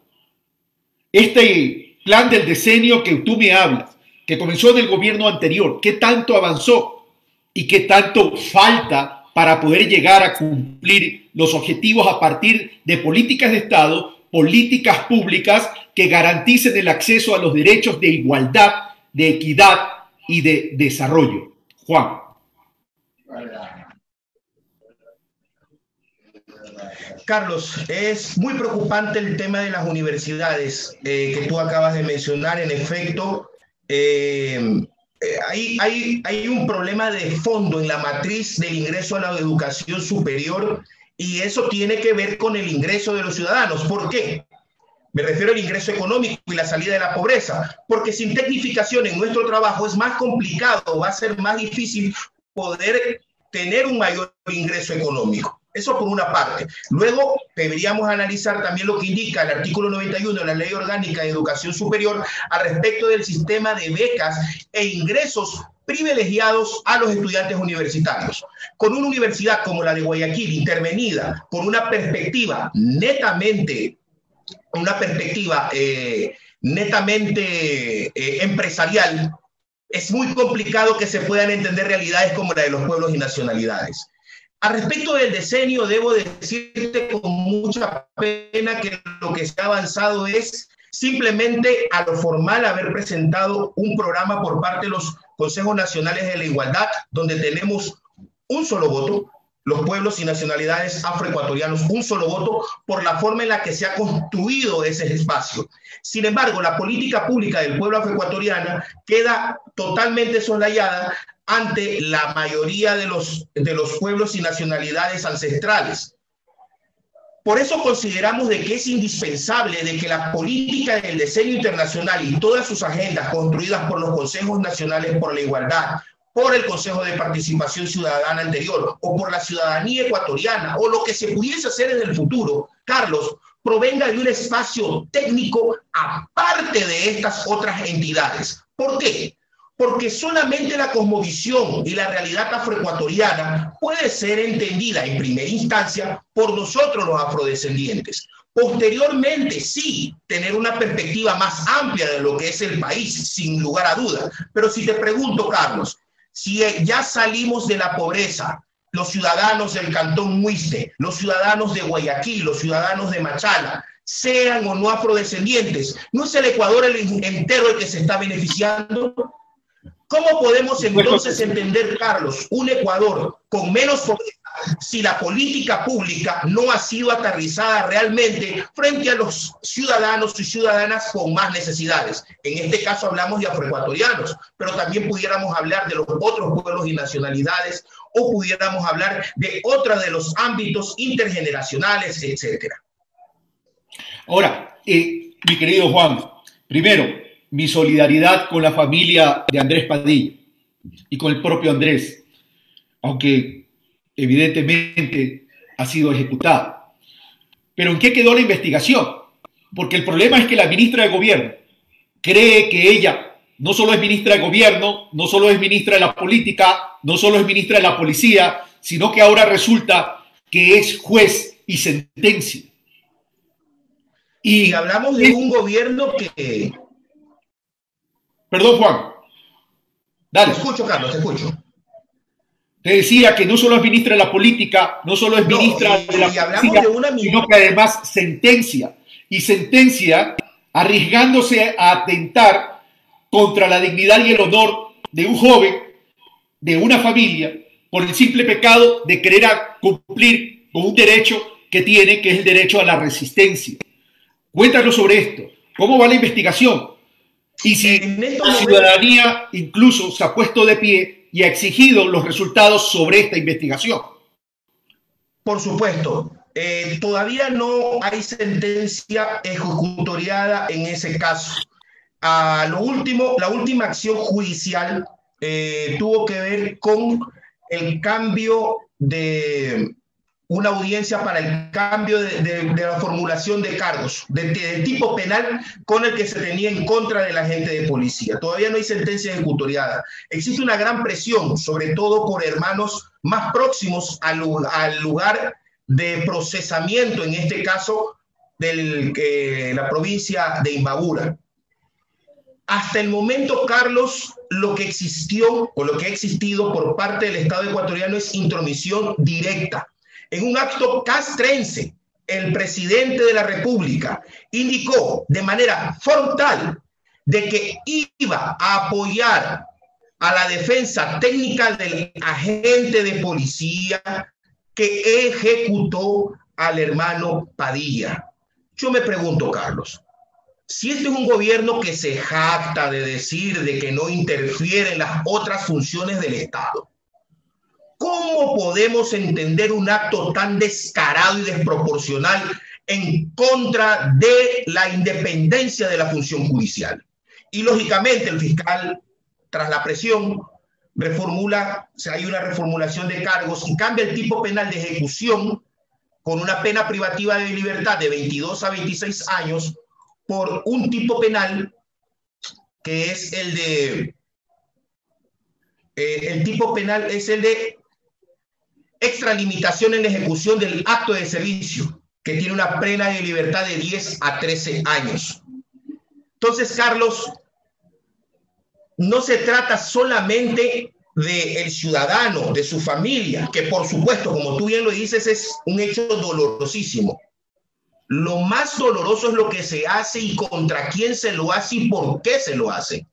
Este plan del decenio que tú me hablas, que comenzó en el gobierno anterior, ¿qué tanto avanzó y qué tanto falta para poder llegar a cumplir los objetivos a partir de políticas de Estado, políticas públicas que garanticen el acceso a los derechos de igualdad, de equidad y de desarrollo? Juan. Carlos, es muy preocupante el tema de las universidades que tú acabas de mencionar. En efecto, hay un problema de fondo en la matriz del ingreso a la educación superior, y eso tiene que ver con el ingreso de los ciudadanos. ¿Por qué? Me refiero al ingreso económico y la salida de la pobreza, porque sin tecnificación en nuestro trabajo es más complicado, va a ser más difícil poder tener un mayor ingreso económico. Eso por una parte. Luego deberíamos analizar también lo que indica el artículo 91 de la Ley Orgánica de Educación Superior al respecto del sistema de becas e ingresos privilegiados a los estudiantes universitarios. Con una universidad como la de Guayaquil intervenida por una perspectiva netamente empresarial, es muy complicado que se puedan entender realidades como la de los pueblos y nacionalidades. Al respecto del decenio, debo decirte con mucha pena que lo que se ha avanzado es simplemente a lo formal haber presentado un programa por parte de los Consejos Nacionales de la Igualdad, donde tenemos un solo voto, los pueblos y nacionalidades afroecuatorianos, un solo voto por la forma en la que se ha construido ese espacio. Sin embargo, la política pública del pueblo afroecuatoriano queda totalmente soslayada ante la mayoría de los pueblos y nacionalidades ancestrales. Por eso consideramos de que es indispensable de que la política del decenio internacional y todas sus agendas construidas por los Consejos Nacionales por la Igualdad, por el Consejo de Participación Ciudadana anterior o por la ciudadanía ecuatoriana o lo que se pudiese hacer en el futuro, Carlos, provenga de un espacio técnico aparte de estas otras entidades. ¿Por qué? Porque solamente la cosmovisión y la realidad afroecuatoriana puede ser entendida en primera instancia por nosotros los afrodescendientes. Posteriormente, sí, tener una perspectiva más amplia de lo que es el país, sin lugar a dudas. Pero si te pregunto, Carlos, si ya salimos de la pobreza, los ciudadanos del Cantón Muiste, los ciudadanos de Guayaquil, los ciudadanos de Machala, sean o no afrodescendientes, ¿no es el Ecuador entero el que se está beneficiando? ¿Cómo podemos entonces entender, Carlos, un Ecuador con menos pobreza si la política pública no ha sido aterrizada realmente frente a los ciudadanos y ciudadanas con más necesidades? En este caso hablamos de afroecuatorianos, pero también pudiéramos hablar de los otros pueblos y nacionalidades o pudiéramos hablar de otro de los ámbitos intergeneracionales, etcétera. Ahora, mi querido Juan, primero, mi solidaridad con la familia de Andrés Padilla y con el propio Andrés, aunque evidentemente ha sido ejecutado. Pero ¿en qué quedó la investigación? Porque el problema es que la ministra de Gobierno cree que ella no solo es ministra de Gobierno, no solo es ministra de la política, no solo es ministra de la policía, sino que ahora resulta que es juez y sentencia. Y hablamos de un gobierno que... Perdón, Juan. Dale. Te escucho, Carlos, te escucho. Te decía que no solo es ministra de la política, no solo es ministra de la policía, sino que además sentencia. Y sentencia arriesgándose a atentar contra la dignidad y el honor de un joven, de una familia, por el simple pecado de querer cumplir con un derecho que tiene, que es el derecho a la resistencia. Cuéntanos sobre esto. ¿Cómo va la investigación? Y si la ciudadanía incluso se ha puesto de pie y ha exigido los resultados sobre esta investigación. Por supuesto. Todavía no hay sentencia ejecutoriada en ese caso. La última acción judicial tuvo que ver con el cambio de una audiencia para el cambio de la formulación de cargos de tipo penal con el que se tenía en contra del agente de policía. Todavía no hay sentencia ejecutoriada. Existe una gran presión, sobre todo por hermanos más próximos al lugar de procesamiento, en este caso de la provincia de Imbabura. Hasta el momento, Carlos, lo que existió o lo que ha existido por parte del Estado ecuatoriano es intromisión directa. En un acto castrense, el presidente de la República indicó de manera frontal de que iba a apoyar a la defensa técnica del agente de policía que ejecutó al hermano Padilla. Yo me pregunto, Carlos, si este es un gobierno que se jacta de decir de que no interfiere en las otras funciones del Estado, ¿cómo podemos entender un acto tan descarado y desproporcional en contra de la independencia de la función judicial? Y lógicamente el fiscal, tras la presión, reformula, o sea, hay una reformulación de cargos y cambia el tipo penal de ejecución con una pena privativa de libertad de 22 a 26 años por un tipo penal que es el tipo penal es el de extralimitación en la ejecución del acto de servicio, que tiene una pena de libertad de 10 a 13 años. Entonces, Carlos, no se trata solamente del ciudadano, de su familia, que por supuesto, como tú bien lo dices, es un hecho dolorosísimo. Lo más doloroso es lo que se hace y contra quién se lo hace y por qué se lo hace.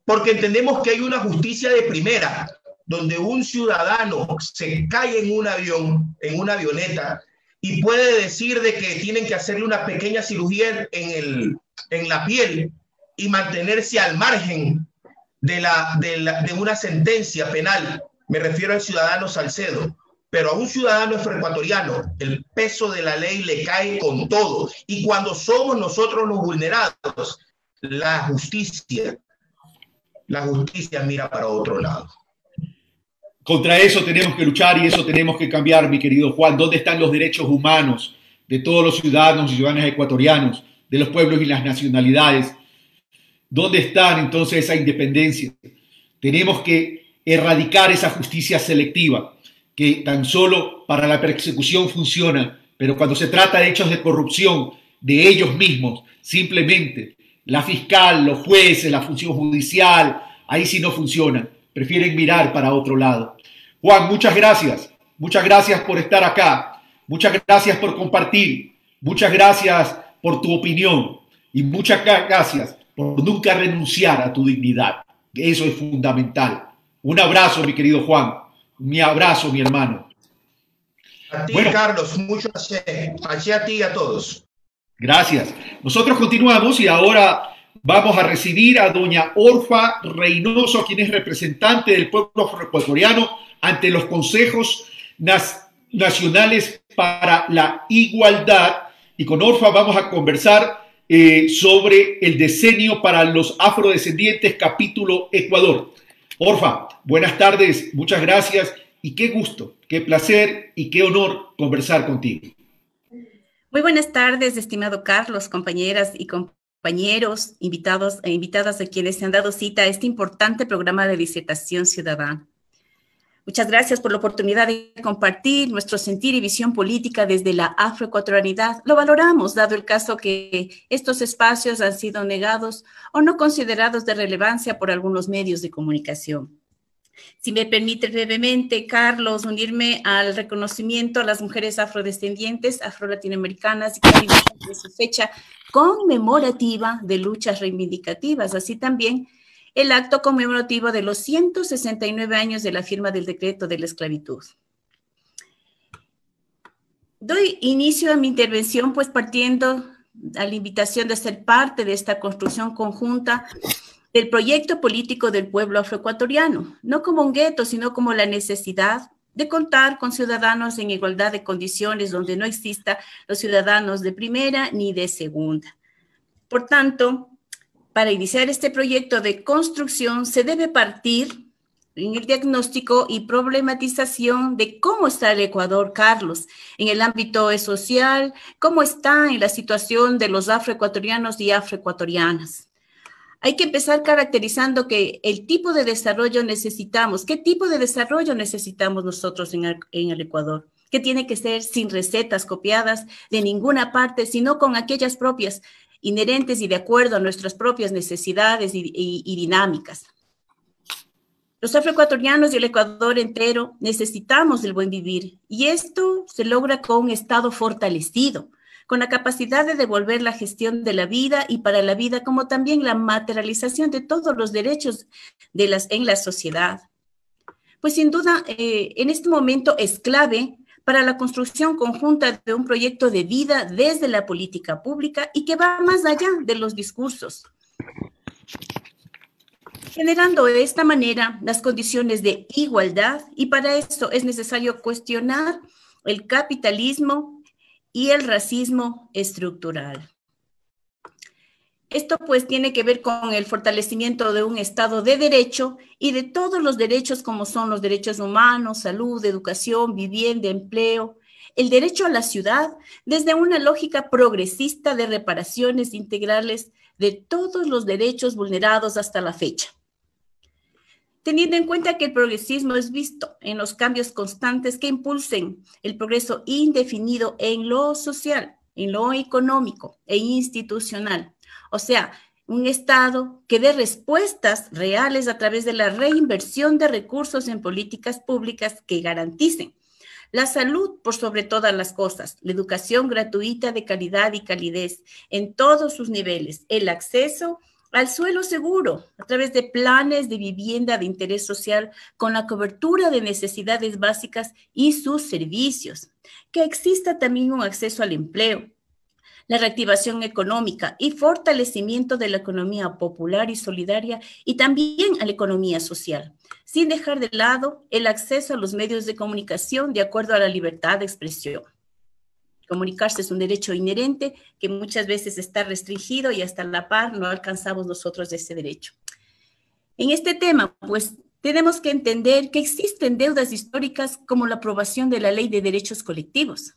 Porque entendemos que hay una justicia de primera, donde un ciudadano se cae en un avión, en una avioneta, y puede decir de que tienen que hacerle una pequeña cirugía en la piel y mantenerse al margen de una sentencia penal. Me refiero al ciudadano Salcedo. Pero a un ciudadano afroecuatoriano el peso de la ley le cae con todo. Y cuando somos nosotros los vulnerados, la justicia mira para otro lado. Contra eso tenemos que luchar y eso tenemos que cambiar, mi querido Juan. ¿Dónde están los derechos humanos de todos los ciudadanos y ciudadanas ecuatorianos, de los pueblos y las nacionalidades? ¿Dónde están entonces esa independencia? Tenemos que erradicar esa justicia selectiva que tan solo para la persecución funciona, pero cuando se trata de hechos de corrupción de ellos mismos, simplemente la fiscal, los jueces, la función judicial, ahí sí no funciona. Prefieren mirar para otro lado. Juan, muchas gracias. Muchas gracias por estar acá. Muchas gracias por compartir. Muchas gracias por tu opinión. Y muchas gracias por nunca renunciar a tu dignidad. Eso es fundamental. Un abrazo, mi querido Juan. Mi abrazo, mi hermano. A ti, bueno, Carlos, mucho gracias a ti y a todos. Gracias. Nosotros continuamos y ahora vamos a recibir a doña Orfa Reynoso, quien es representante del pueblo afroecuatoriano ante los consejos nacionales para la igualdad. Y con Orfa vamos a conversar sobre el decenio para los afrodescendientes, capítulo Ecuador. Orfa, buenas tardes, muchas gracias y qué gusto, qué placer y qué honor conversar contigo. Muy buenas tardes, estimado Carlos, compañeras y compañeros, invitados e invitadas de quienes se han dado cita a este importante programa de disertación ciudadana. Muchas gracias por la oportunidad de compartir nuestro sentir y visión política desde la afroecuatorianidad. Lo valoramos, dado el caso que estos espacios han sido negados o no considerados de relevancia por algunos medios de comunicación. Si me permite brevemente, Carlos, unirme al reconocimiento a las mujeres afrodescendientes, afro-latinoamericanas y caribeñas de su fecha conmemorativa de luchas reivindicativas, así también el acto conmemorativo de los 169 años de la firma del decreto de la esclavitud. Doy inicio a mi intervención pues partiendo a la invitación de ser parte de esta construcción conjunta del proyecto político del pueblo afroecuatoriano, no como un gueto, sino como la necesidad de contar con ciudadanos en igualdad de condiciones donde no exista los ciudadanos de primera ni de segunda. Por tanto, para iniciar este proyecto de construcción se debe partir en el diagnóstico y problematización de cómo está el Ecuador, Carlos, en el ámbito social, cómo está en la situación de los afroecuatorianos y afroecuatorianas. Hay que empezar caracterizando que el tipo de desarrollo necesitamos, qué tipo de desarrollo necesitamos nosotros en el Ecuador, que tiene que ser sin recetas copiadas de ninguna parte, sino con aquellas propias, inherentes y de acuerdo a nuestras propias necesidades y dinámicas. Los afroecuatorianos y el Ecuador entero necesitamos del buen vivir y esto se logra con un Estado fortalecido, con la capacidad de devolver la gestión de la vida y para la vida, como también la materialización de todos los derechos en la sociedad. Pues sin duda, en este momento es clave para la construcción conjunta de un proyecto de vida desde la política pública y que va más allá de los discursos, generando de esta manera las condiciones de igualdad y para eso es necesario cuestionar el capitalismo y el racismo estructural. Esto pues tiene que ver con el fortalecimiento de un Estado de derecho y de todos los derechos como son los derechos humanos, salud, educación, vivienda, empleo, el derecho a la ciudad desde una lógica progresista de reparaciones integrales de todos los derechos vulnerados hasta la fecha. Teniendo en cuenta que el progresismo es visto en los cambios constantes que impulsen el progreso indefinido en lo social, en lo económico e institucional. O sea, un Estado que dé respuestas reales a través de la reinversión de recursos en políticas públicas que garanticen la salud por sobre todas las cosas, la educación gratuita de calidad y calidez en todos sus niveles, el acceso al suelo seguro a través de planes de vivienda de interés social con la cobertura de necesidades básicas y sus servicios, que exista también un acceso al empleo, la reactivación económica y fortalecimiento de la economía popular y solidaria y también a la economía social, sin dejar de lado el acceso a los medios de comunicación de acuerdo a la libertad de expresión. Comunicarse es un derecho inherente que muchas veces está restringido y hasta la par no alcanzamos nosotros ese derecho. En este tema, pues, tenemos que entender que existen deudas históricas como la aprobación de la Ley de Derechos Colectivos.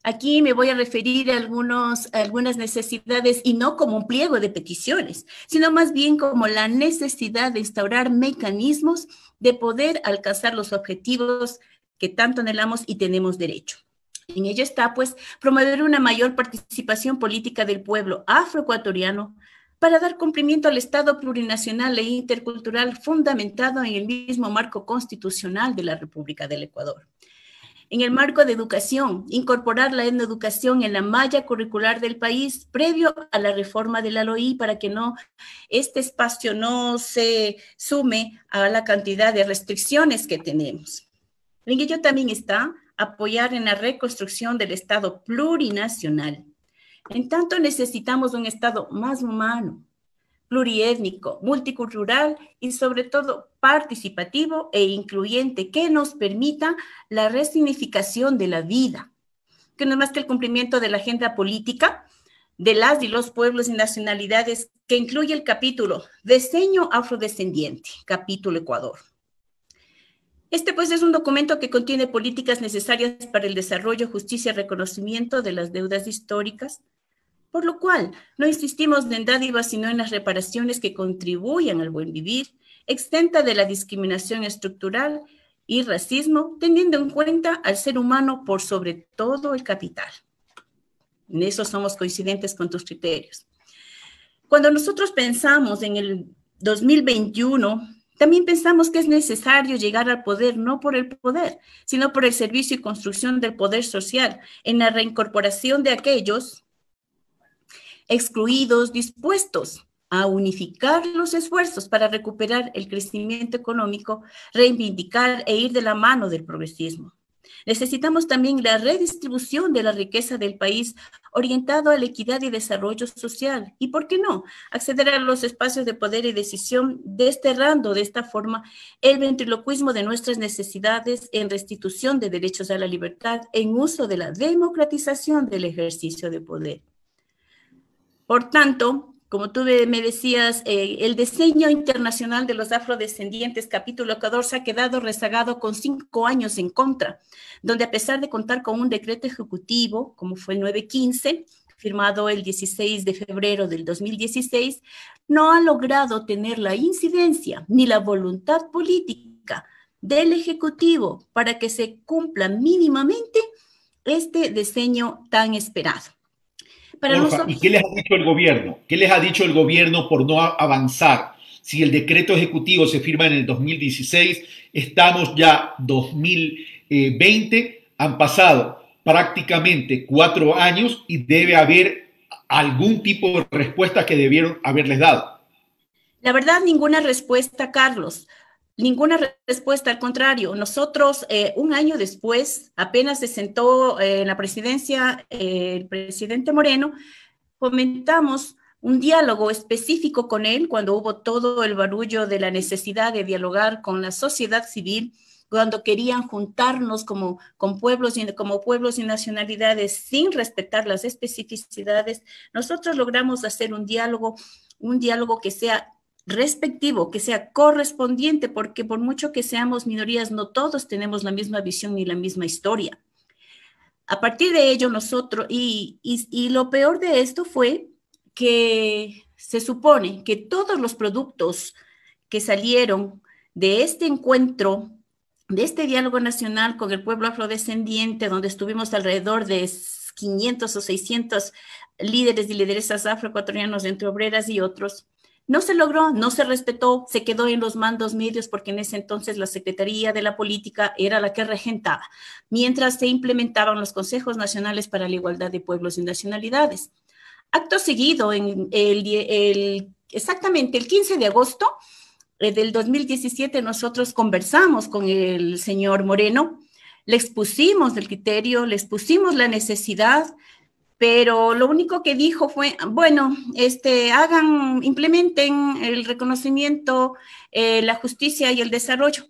Aquí me voy a referir a algunas necesidades y no como un pliego de peticiones, sino más bien como la necesidad de instaurar mecanismos de poder alcanzar los objetivos que tanto anhelamos y tenemos derecho. En ello está, pues, promover una mayor participación política del pueblo afroecuatoriano para dar cumplimiento al Estado plurinacional e intercultural fundamentado en el mismo marco constitucional de la República del Ecuador. En el marco de educación, incorporar la etnoeducación en la malla curricular del país previo a la reforma de la LOI para que este espacio no se sume a la cantidad de restricciones que tenemos. En ello también está apoyar en la reconstrucción del Estado plurinacional. En tanto necesitamos un Estado más humano, pluriétnico, multicultural y sobre todo participativo e incluyente que nos permita la resignificación de la vida, que no es más que el cumplimiento de la agenda política de las y los pueblos y nacionalidades, que incluye el capítulo Diseño Afrodescendiente, capítulo Ecuador. Este, pues, es un documento que contiene políticas necesarias para el desarrollo, justicia y reconocimiento de las deudas históricas, por lo cual no insistimos en dádivas, sino en las reparaciones que contribuyan al buen vivir, exenta de la discriminación estructural y racismo, teniendo en cuenta al ser humano por sobre todo el capital. En eso somos coincidentes con tus criterios. Cuando nosotros pensamos en el 2021, también pensamos que es necesario llegar al poder, no por el poder, sino por el servicio y construcción del poder social, en la reincorporación de aquellos excluidos, dispuestos a unificar los esfuerzos para recuperar el crecimiento económico, reivindicar e ir de la mano del progresismo. Necesitamos también la redistribución de la riqueza del país orientado a la equidad y desarrollo social. Y, ¿por qué no?, acceder a los espacios de poder y decisión, desterrando de esta forma el ventriloquismo de nuestras necesidades en restitución de derechos a la libertad, en uso de la democratización del ejercicio de poder. Por tanto, como tú me decías, el diseño internacional de los afrodescendientes, capítulo Ecuador, se ha quedado rezagado con 5 años en contra, donde a pesar de contar con un decreto ejecutivo, como fue el 915, firmado el 16 de febrero del 2016, no ha logrado tener la incidencia ni la voluntad política del Ejecutivo para que se cumpla mínimamente este diseño tan esperado. Porfa, ¿y qué les ha dicho el gobierno? ¿Qué les ha dicho el gobierno por no avanzar? Si el decreto ejecutivo se firma en el 2016, estamos ya 2020, han pasado prácticamente 4 años y debe haber algún tipo de respuesta que debieron haberles dado. La verdad, ninguna respuesta, Carlos. Ninguna respuesta, al contrario. Nosotros, un año después, apenas se sentó en la presidencia el presidente Moreno, fomentamos un diálogo específico con él cuando hubo todo el barullo de la necesidad de dialogar con la sociedad civil, cuando querían juntarnos como pueblos y nacionalidades sin respetar las especificidades. Nosotros logramos hacer un diálogo que sea respectivo, que sea correspondiente, porque por mucho que seamos minorías, no todos tenemos la misma visión ni la misma historia. A partir de ello, nosotros, y lo peor de esto fue que se supone que todos los productos que salieron de este encuentro, de este diálogo nacional con el pueblo afrodescendiente, donde estuvimos alrededor de 500 o 600 líderes y lideresas afroecuatorianos, entre obreras y otros, no se logró, no se respetó, se quedó en los mandos medios porque en ese entonces la Secretaría de la Política era la que regentaba, mientras se implementaban los Consejos Nacionales para la Igualdad de Pueblos y Nacionalidades. Acto seguido, exactamente el 15 de agosto del 2017, nosotros conversamos con el señor Moreno, le expusimos el criterio, le expusimos la necesidad, pero lo único que dijo fue, bueno, implementen el reconocimiento, la justicia y el desarrollo,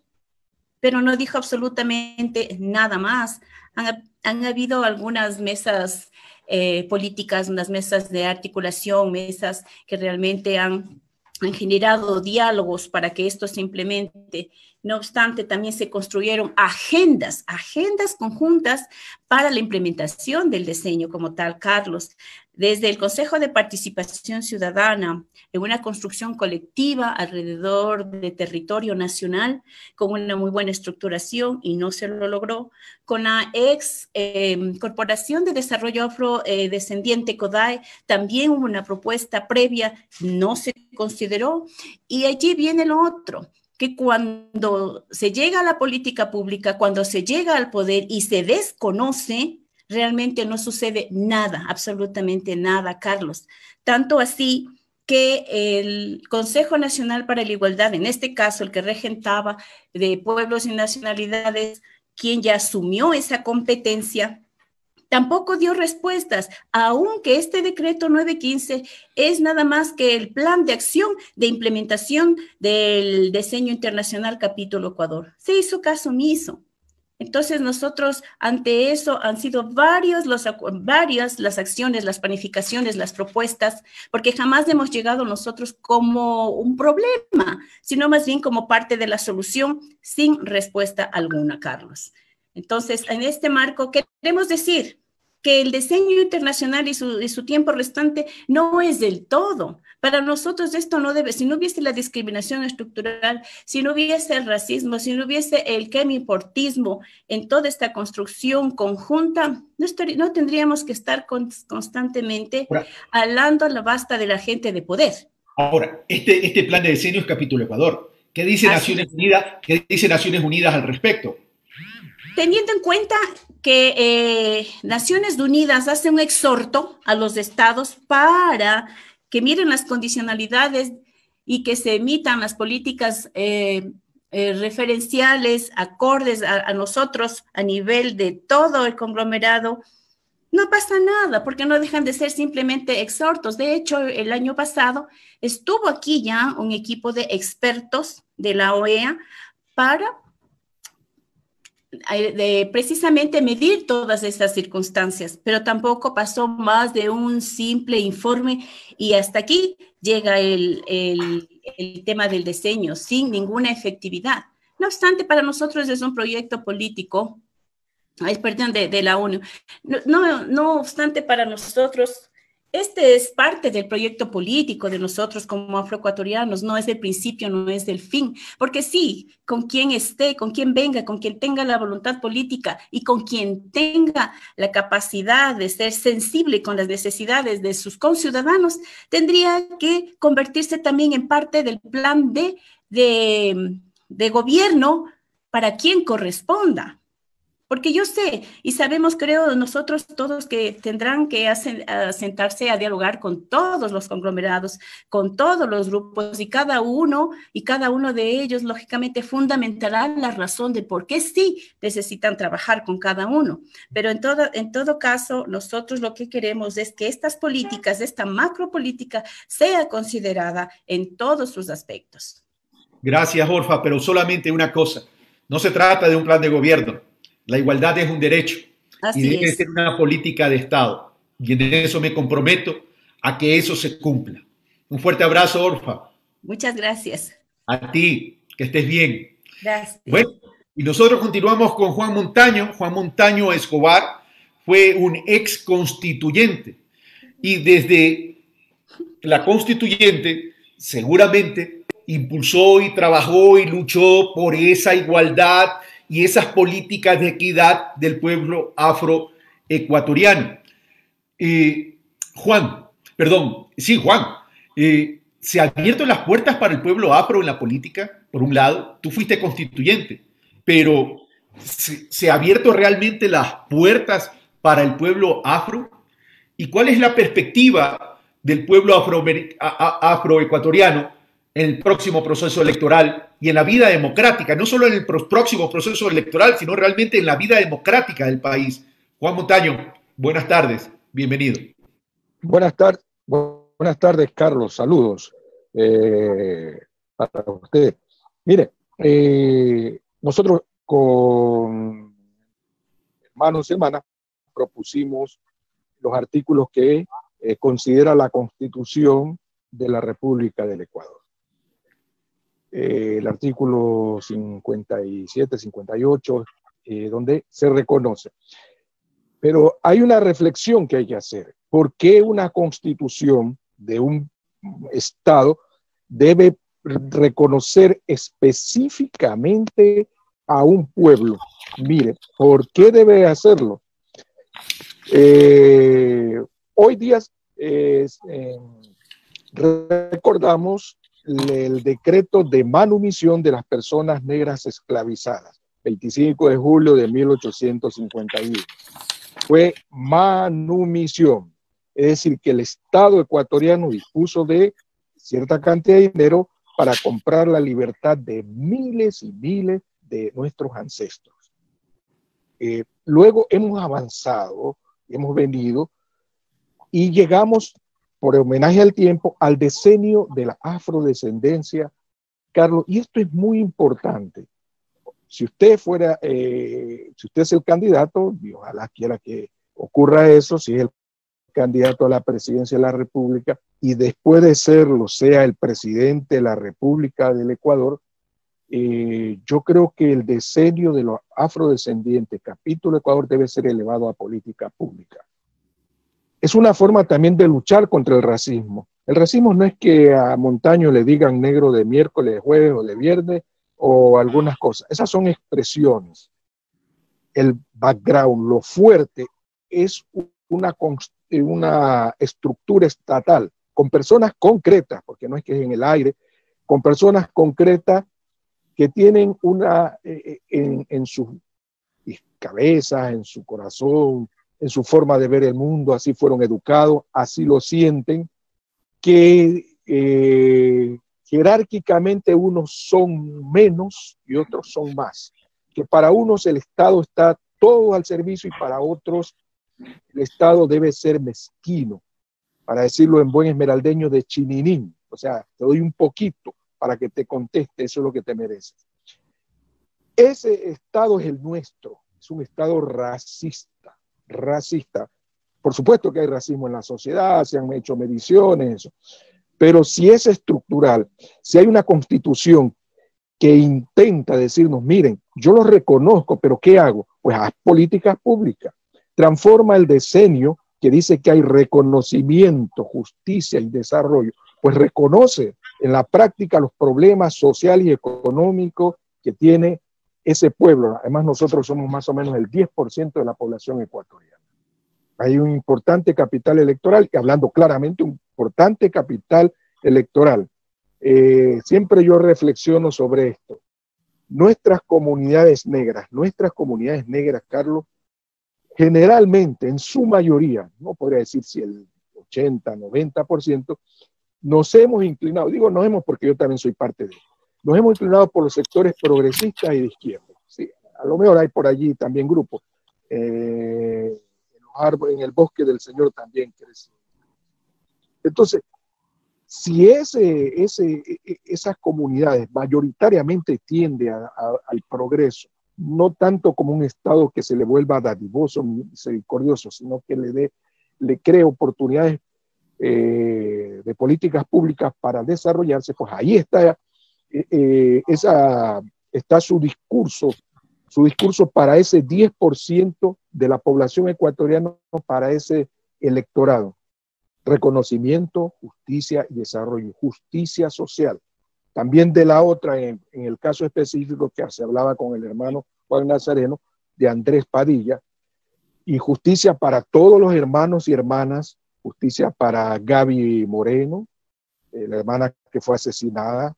pero no dijo absolutamente nada más. Han habido algunas mesas políticas, unas mesas de articulación, mesas que realmente han generado diálogos para que esto se implemente. No obstante, también se construyeron agendas conjuntas para la implementación del diseño como tal, Carlos. Desde el Consejo de Participación Ciudadana, en una construcción colectiva alrededor de territorio nacional, con una muy buena estructuración y no se lo logró, con la Corporación de Desarrollo Afrodescendiente, CODAE, también hubo una propuesta previa, no se consideró, y allí viene lo otro, que cuando se llega a la política pública, cuando se llega al poder y se desconoce, realmente no sucede nada, absolutamente nada, Carlos. Tanto así que el Consejo Nacional para la Igualdad, en este caso el que regentaba de pueblos y nacionalidades, quien ya asumió esa competencia, tampoco dio respuestas, aunque este decreto 915 es nada más que el plan de acción de implementación del diseño internacional capítulo Ecuador. Se hizo caso omiso. Entonces nosotros ante eso han sido varias las acciones, las planificaciones, las propuestas, porque jamás hemos llegado nosotros como un problema, sino más bien como parte de la solución sin respuesta alguna, Carlos. Entonces, en este marco queremos decir que el diseño internacional y su tiempo restante no es del todo. Para nosotros esto no debe, si no hubiese la discriminación estructural, si no hubiese el racismo, si no hubiese el quemiportismo en toda esta construcción conjunta, no tendríamos que estar constantemente hablando a la basta de la gente de poder. Ahora, este plan de diseño es capítulo Ecuador. ¿Qué dice Naciones Unidas al respecto? Teniendo en cuenta que Naciones Unidas hace un exhorto a los estados para que miren las condicionalidades y que se emitan las políticas referenciales, acordes a nosotros a nivel de todo el conglomerado, no pasa nada, porque no dejan de ser simplemente exhortos. De hecho, el año pasado estuvo aquí ya un equipo de expertos de la OEA para precisamente medir todas estas circunstancias, pero tampoco pasó más de un simple informe y hasta aquí llega el tema del diseño sin ninguna efectividad. No obstante, para nosotros es un proyecto político, perdón, de la ONU. No obstante, para nosotros este es parte del proyecto político de nosotros como afroecuatorianos, no es el principio, no es el fin, porque sí, con quien esté, con quien venga, con quien tenga la voluntad política y con quien tenga la capacidad de ser sensible con las necesidades de sus conciudadanos, tendría que convertirse también en parte del plan de gobierno para quien corresponda. Porque yo sé y sabemos, creo, nosotros todos que tendrán que sentarse a dialogar con todos los conglomerados, con todos los grupos y cada uno de ellos, lógicamente, fundamentará la razón de por qué sí necesitan trabajar con cada uno. Pero en todo caso, nosotros lo que queremos es que estas políticas, esta macropolítica, sea considerada en todos sus aspectos. Gracias, Orfa, pero solamente una cosa. No se trata de un plan de gobierno. La igualdad es un derecho y debe ser una política de Estado. Y en eso me comprometo a que eso se cumpla. Un fuerte abrazo, Orfa. Muchas gracias. A ti, que estés bien. Gracias. Bueno, y nosotros continuamos con Juan Montaño. Juan Montaño Escobar fue un ex constituyente y desde la constituyente seguramente impulsó y trabajó y luchó por esa igualdad y esas políticas de equidad del pueblo afroecuatoriano. Juan, ¿se han abierto las puertas para el pueblo afro en la política? Por un lado, tú fuiste constituyente, pero ¿se han abierto realmente las puertas para el pueblo afro? ¿Y cuál es la perspectiva del pueblo afroecuatoriano en el próximo proceso electoral y en la vida democrática, no solo en el próximo proceso electoral, sino realmente en la vida democrática del país? Juan Montaño, buenas tardes, bienvenido. Buenas tardes, Carlos, saludos para usted. Mire, nosotros con hermanos y hermanas propusimos los artículos que considera la Constitución de la República del Ecuador. El artículo 57, 58, donde se reconoce. Pero hay una reflexión que hay que hacer. ¿Por qué una constitución de un Estado debe reconocer específicamente a un pueblo? Mire, ¿por qué debe hacerlo? Hoy día recordamos el decreto de manumisión de las personas negras esclavizadas, 25 de julio de 1851. Fue manumisión, es decir, que el Estado ecuatoriano dispuso de cierta cantidad de dinero para comprar la libertad de miles y miles de nuestros ancestros. Luego hemos avanzado hemos venido y llegamos, por homenaje al tiempo, al decenio de la afrodescendencia, Carlos, y esto es muy importante. Si usted fuera, si usted es el candidato, y ojalá quiera que ocurra eso, si es el candidato a la presidencia de la República y después de serlo sea el presidente de la República del Ecuador, yo creo que el decenio de los afrodescendientes, capítulo Ecuador, debe ser elevado a política pública. Es una forma también de luchar contra el racismo. El racismo no es que a Montaño le digan negro de miércoles, de jueves o de viernes o algunas cosas. Esas son expresiones. El background, lo fuerte, es una estructura estatal con personas concretas, porque no es que es en el aire, con personas concretas que tienen en sus cabezas, en su corazón, en su forma de ver el mundo, así fueron educados, así lo sienten, que jerárquicamente unos son menos y otros son más, que para unos el Estado está todo al servicio y para otros el Estado debe ser mezquino, para decirlo en buen esmeraldeño, de chininín, o sea, te doy un poquito para que te conteste, eso es lo que te mereces. Ese Estado es el nuestro, es un Estado racista. Por supuesto que hay racismo en la sociedad, se han hecho mediciones, eso. Pero si es estructural, si hay una constitución que intenta decirnos, miren, yo lo reconozco, pero ¿qué hago? Pues haz políticas públicas. Transforma el decenio que dice que hay reconocimiento, justicia y desarrollo, pues reconoce en la práctica los problemas sociales y económicos que tiene ese pueblo. Además, nosotros somos más o menos el 10% de la población ecuatoriana. Hay un importante capital electoral, y hablando claramente, un importante capital electoral. Siempre yo reflexiono sobre esto. Nuestras comunidades negras, Carlos, generalmente, en su mayoría, no podría decir si el 80, 90%, nos hemos inclinado, digo nos hemos porque yo también soy parte de ello, nos hemos inclinado por los sectores progresistas y de izquierda. Sí, a lo mejor hay por allí también grupos. En el bosque del Señor también crece. Entonces, si esas comunidades mayoritariamente tienden al progreso, no tanto como un Estado que se le vuelva dadivoso, misericordioso, sino que le cree oportunidades de políticas públicas para desarrollarse, pues ahí está, está su discurso para ese 10% de la población ecuatoriana, para ese electorado. Reconocimiento, justicia y desarrollo, justicia social. También de la otra, en el caso específico que se hablaba con el hermano Juan Nazareno, de Andrés Padilla, y justicia para todos los hermanos y hermanas, justicia para Gaby Moreno, la hermana que fue asesinada.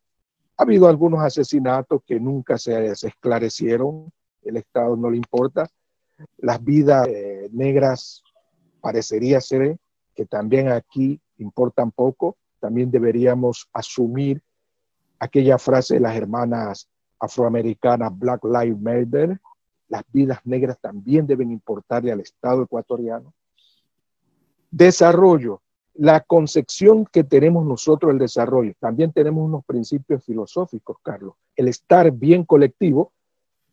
Ha habido algunos asesinatos que nunca se esclarecieron, el Estado no le importa. Las vidas negras parecería ser que también aquí importan poco. También deberíamos asumir aquella frase de las hermanas afroamericanas, Black Lives Matter. Las vidas negras también deben importarle al Estado ecuatoriano. Desarrollo, la concepción que tenemos nosotros del desarrollo. También tenemos unos principios filosóficos, Carlos. El estar bien colectivo,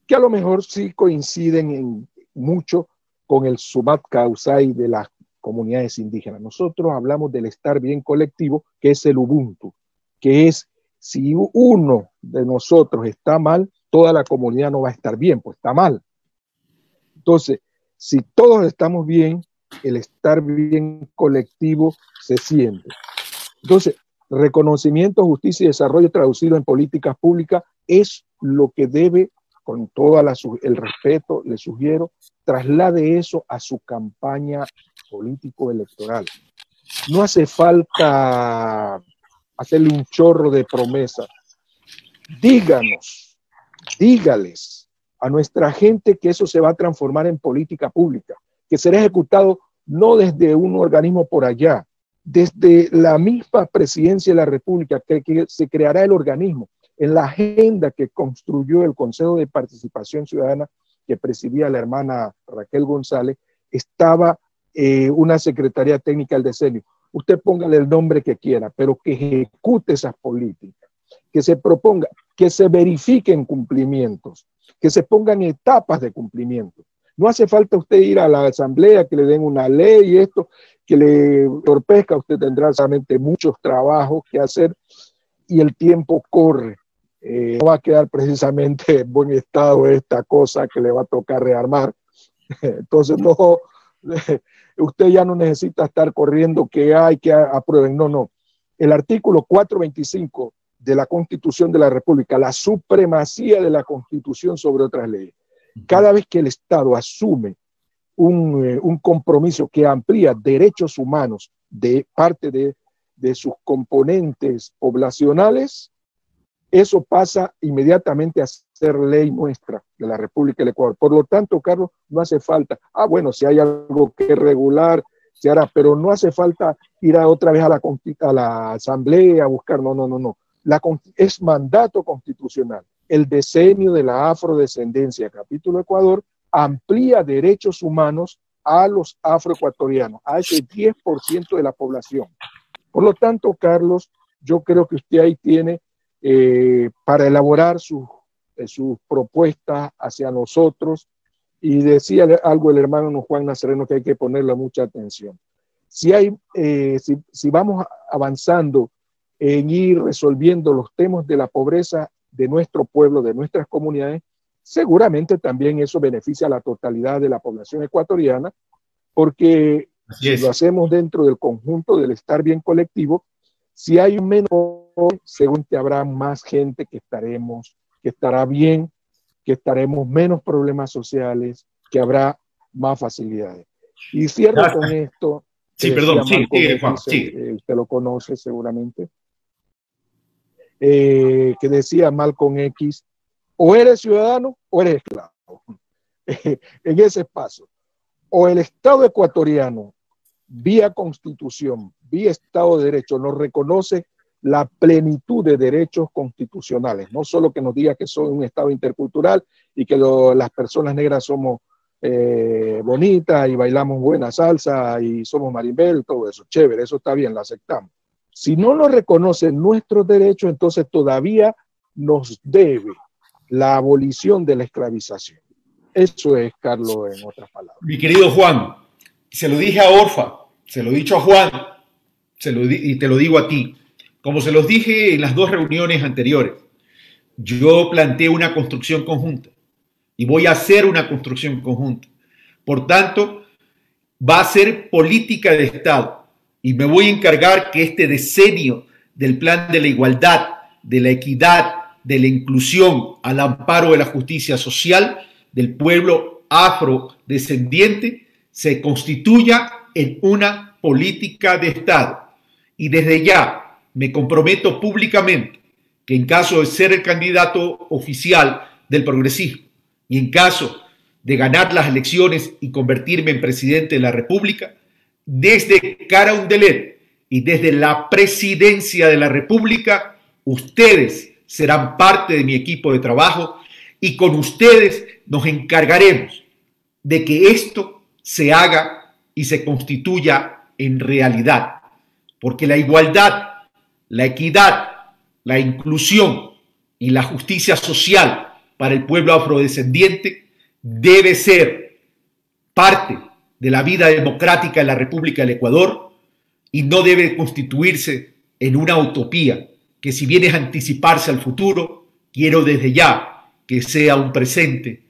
que a lo mejor sí coinciden en mucho con el Sumat Causay de las comunidades indígenas. Nosotros hablamos del estar bien colectivo, que es el Ubuntu, que es si uno de nosotros está mal, toda la comunidad no va a estar bien, pues está mal. Entonces, si todos estamos bien, el estar bien colectivo se siente. Entonces, reconocimiento, justicia y desarrollo traducido en políticas públicas es lo que debe, con todo el respeto, le sugiero, traslade eso a su campaña político-electoral. No hace falta hacerle un chorro de promesas. Dígales a nuestra gente que eso se va a transformar en política pública, que será ejecutado no desde un organismo por allá, desde la misma presidencia de la República, que se creará el organismo. En la agenda que construyó el Consejo de Participación Ciudadana, que presidía la hermana Raquel González, estaba una Secretaría Técnica del Decenio. Usted póngale el nombre que quiera, pero que ejecute esas políticas, que se proponga, que se verifiquen cumplimientos, que se pongan etapas de cumplimiento. No hace falta usted ir a la asamblea, que le den una ley y esto, que le entorpezca. Usted tendrá solamente muchos trabajos que hacer y el tiempo corre. No va a quedar precisamente en buen estado esta cosa que le va a tocar rearmar. Entonces, no, usted ya no necesita estar corriendo que hay que aprueben. No, no. El artículo 425 de la Constitución de la República, la supremacía de la Constitución sobre otras leyes. Cada vez que el Estado asume un compromiso que amplía derechos humanos de parte de sus componentes poblacionales, eso pasa inmediatamente a ser ley nuestra de la República del Ecuador. Por lo tanto, Carlos, no hace falta, bueno, si hay algo que regular, se hará, pero no hace falta ir otra vez a la asamblea a buscar, no. Es mandato constitucional. El decenio de la afrodescendencia, capítulo Ecuador, amplía derechos humanos a los afroecuatorianos, a ese 10% de la población. Por lo tanto, Carlos, yo creo que usted ahí tiene para elaborar sus propuestas hacia nosotros, y decía algo el hermano Juan Nazareno que hay que ponerle mucha atención. Si vamos avanzando en ir resolviendo los temas de la pobreza de nuestro pueblo, de nuestras comunidades, seguramente también eso beneficia a la totalidad de la población ecuatoriana, porque si lo hacemos dentro del conjunto del estar bien colectivo, si hay un menos, seguramente habrá más gente que estará bien, que estaremos menos problemas sociales, que habrá más facilidades. Y cierro con esto. Sí, perdón, sí, Juan, sí. Usted lo conoce seguramente. Que decía Malcolm X, o eres ciudadano o eres esclavo. En ese paso, o el Estado ecuatoriano, vía Constitución, vía Estado de Derecho, nos reconoce la plenitud de derechos constitucionales, no solo que nos diga que son un Estado intercultural y que las personas negras somos bonitas y bailamos buena salsa y somos marimbel, todo eso, chévere, eso está bien, lo aceptamos. Si no nos reconocen nuestros derechos, entonces todavía nos debe la abolición de la esclavización. Eso es, Carlos, en otras palabras. Mi querido Juan, se lo dije a Orfa, se lo he dicho a Juan, y te lo digo a ti. Como se los dije en las dos reuniones anteriores, yo planteé una construcción conjunta y voy a hacer una construcción conjunta. Por tanto, va a ser política de Estado y me voy a encargar que este decenio del plan de la igualdad, de la equidad, de la inclusión al amparo de la justicia social del pueblo afrodescendiente se constituya en una política de Estado. Y desde ya me comprometo públicamente que en caso de ser el candidato oficial del progresismo y en caso de ganar las elecciones y convertirme en presidente de la República, desde Carondelet y desde la presidencia de la República, ustedes serán parte de mi equipo de trabajo y con ustedes nos encargaremos de que esto se haga y se constituya en realidad. Porque la igualdad, la equidad, la inclusión y la justicia social para el pueblo afrodescendiente debe ser parte de la vida democrática de la República del Ecuador y no debe constituirse en una utopía que, si bien es anticiparse al futuro, quiero desde ya que sea un presente,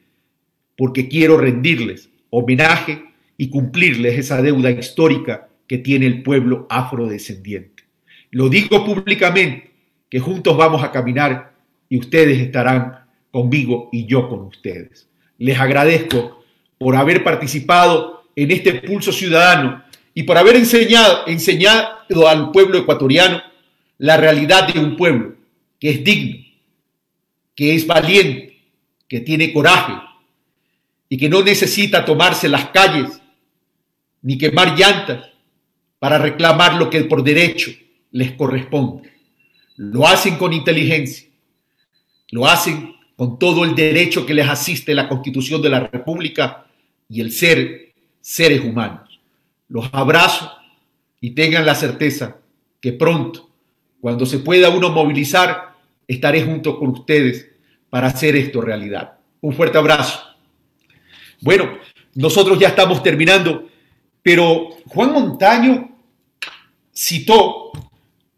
porque quiero rendirles homenaje y cumplirles esa deuda histórica que tiene el pueblo afrodescendiente. Lo digo públicamente, que juntos vamos a caminar y ustedes estarán conmigo y yo con ustedes. Les agradezco por haber participado en este pulso ciudadano y por haber enseñado al pueblo ecuatoriano la realidad de un pueblo que es digno, que es valiente, que tiene coraje y que no necesita tomarse las calles ni quemar llantas para reclamar lo que por derecho les corresponde. Lo hacen con inteligencia, lo hacen con todo el derecho que les asiste la Constitución de la República y el ser seres humanos. los abrazo y tengan la certeza que pronto, cuando se pueda uno movilizar, estaré junto con ustedes para hacer esto realidad. Un fuerte abrazo. Bueno, nosotros ya estamos terminando, pero Juan Montaño citó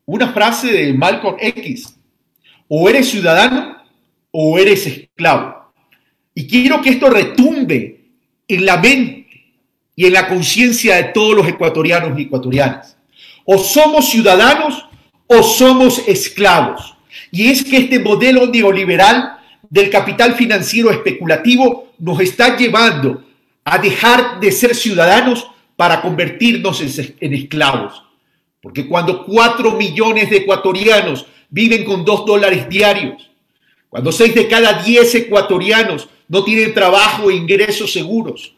una frase de Malcolm X: o eres ciudadano o eres esclavo. Y quiero que esto retumbe en la mente y en la conciencia de todos los ecuatorianos y ecuatorianas. O somos ciudadanos o somos esclavos. Y es que este modelo neoliberal del capital financiero especulativo nos está llevando a dejar de ser ciudadanos para convertirnos en esclavos. Porque cuando 4 millones de ecuatorianos viven con $2 diarios, cuando 6 de cada 10 ecuatorianos no tienen trabajo e ingresos seguros,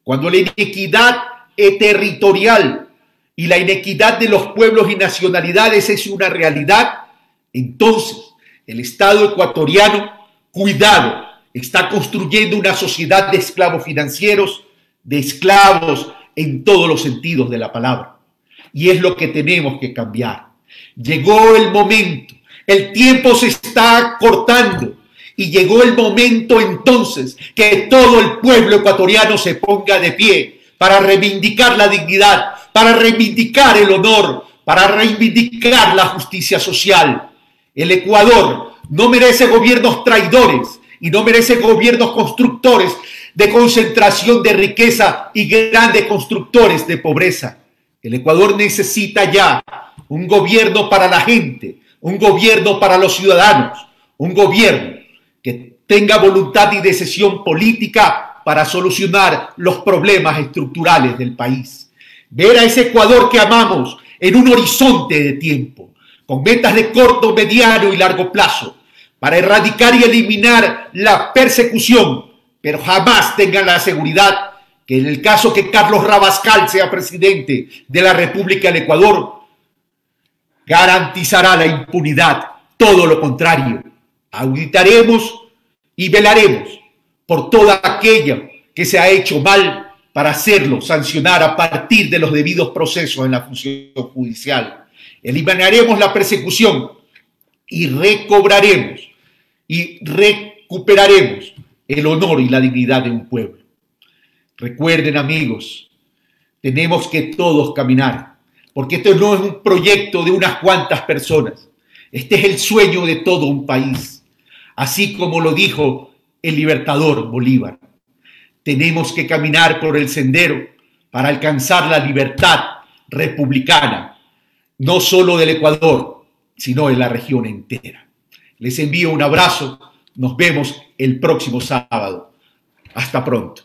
cuando la inequidad territorial y la inequidad de los pueblos y nacionalidades es una realidad, entonces el Estado ecuatoriano, cuidado, está construyendo una sociedad de esclavos financieros, de esclavos en todos los sentidos de la palabra. Y es lo que tenemos que cambiar. Llegó el momento, el tiempo se está cortando y llegó el momento entonces que todo el pueblo ecuatoriano se ponga de pie para reivindicar la dignidad, para reivindicar el honor, para reivindicar la justicia social. El Ecuador no merece gobiernos traidores y no merece gobiernos constructores de concentración de riqueza y grandes constructores de pobreza. El Ecuador necesita ya un gobierno para la gente, un gobierno para los ciudadanos, un gobierno que tenga voluntad y decisión política para solucionar los problemas estructurales del país. Ver a ese Ecuador que amamos en un horizonte de tiempo, con metas de corto, mediano y largo plazo, para erradicar y eliminar la persecución, pero jamás tengan la seguridad que en el caso que Carlos Rabascal sea presidente de la República del Ecuador, garantizará la impunidad. Todo lo contrario, auditaremos y velaremos por todo aquello que se ha hecho mal para hacerlo sancionar a partir de los debidos procesos en la función judicial. Eliminaremos la persecución y recobraremos y recuperaremos el honor y la dignidad de un pueblo. Recuerden, amigos, tenemos que todos caminar, porque esto no es un proyecto de unas cuantas personas. Este es el sueño de todo un país, así como lo dijo el libertador Bolívar. Tenemos que caminar por el sendero para alcanzar la libertad republicana, no solo del Ecuador, sino de la región entera. Les envío un abrazo. Nos vemos el próximo sábado. Hasta pronto.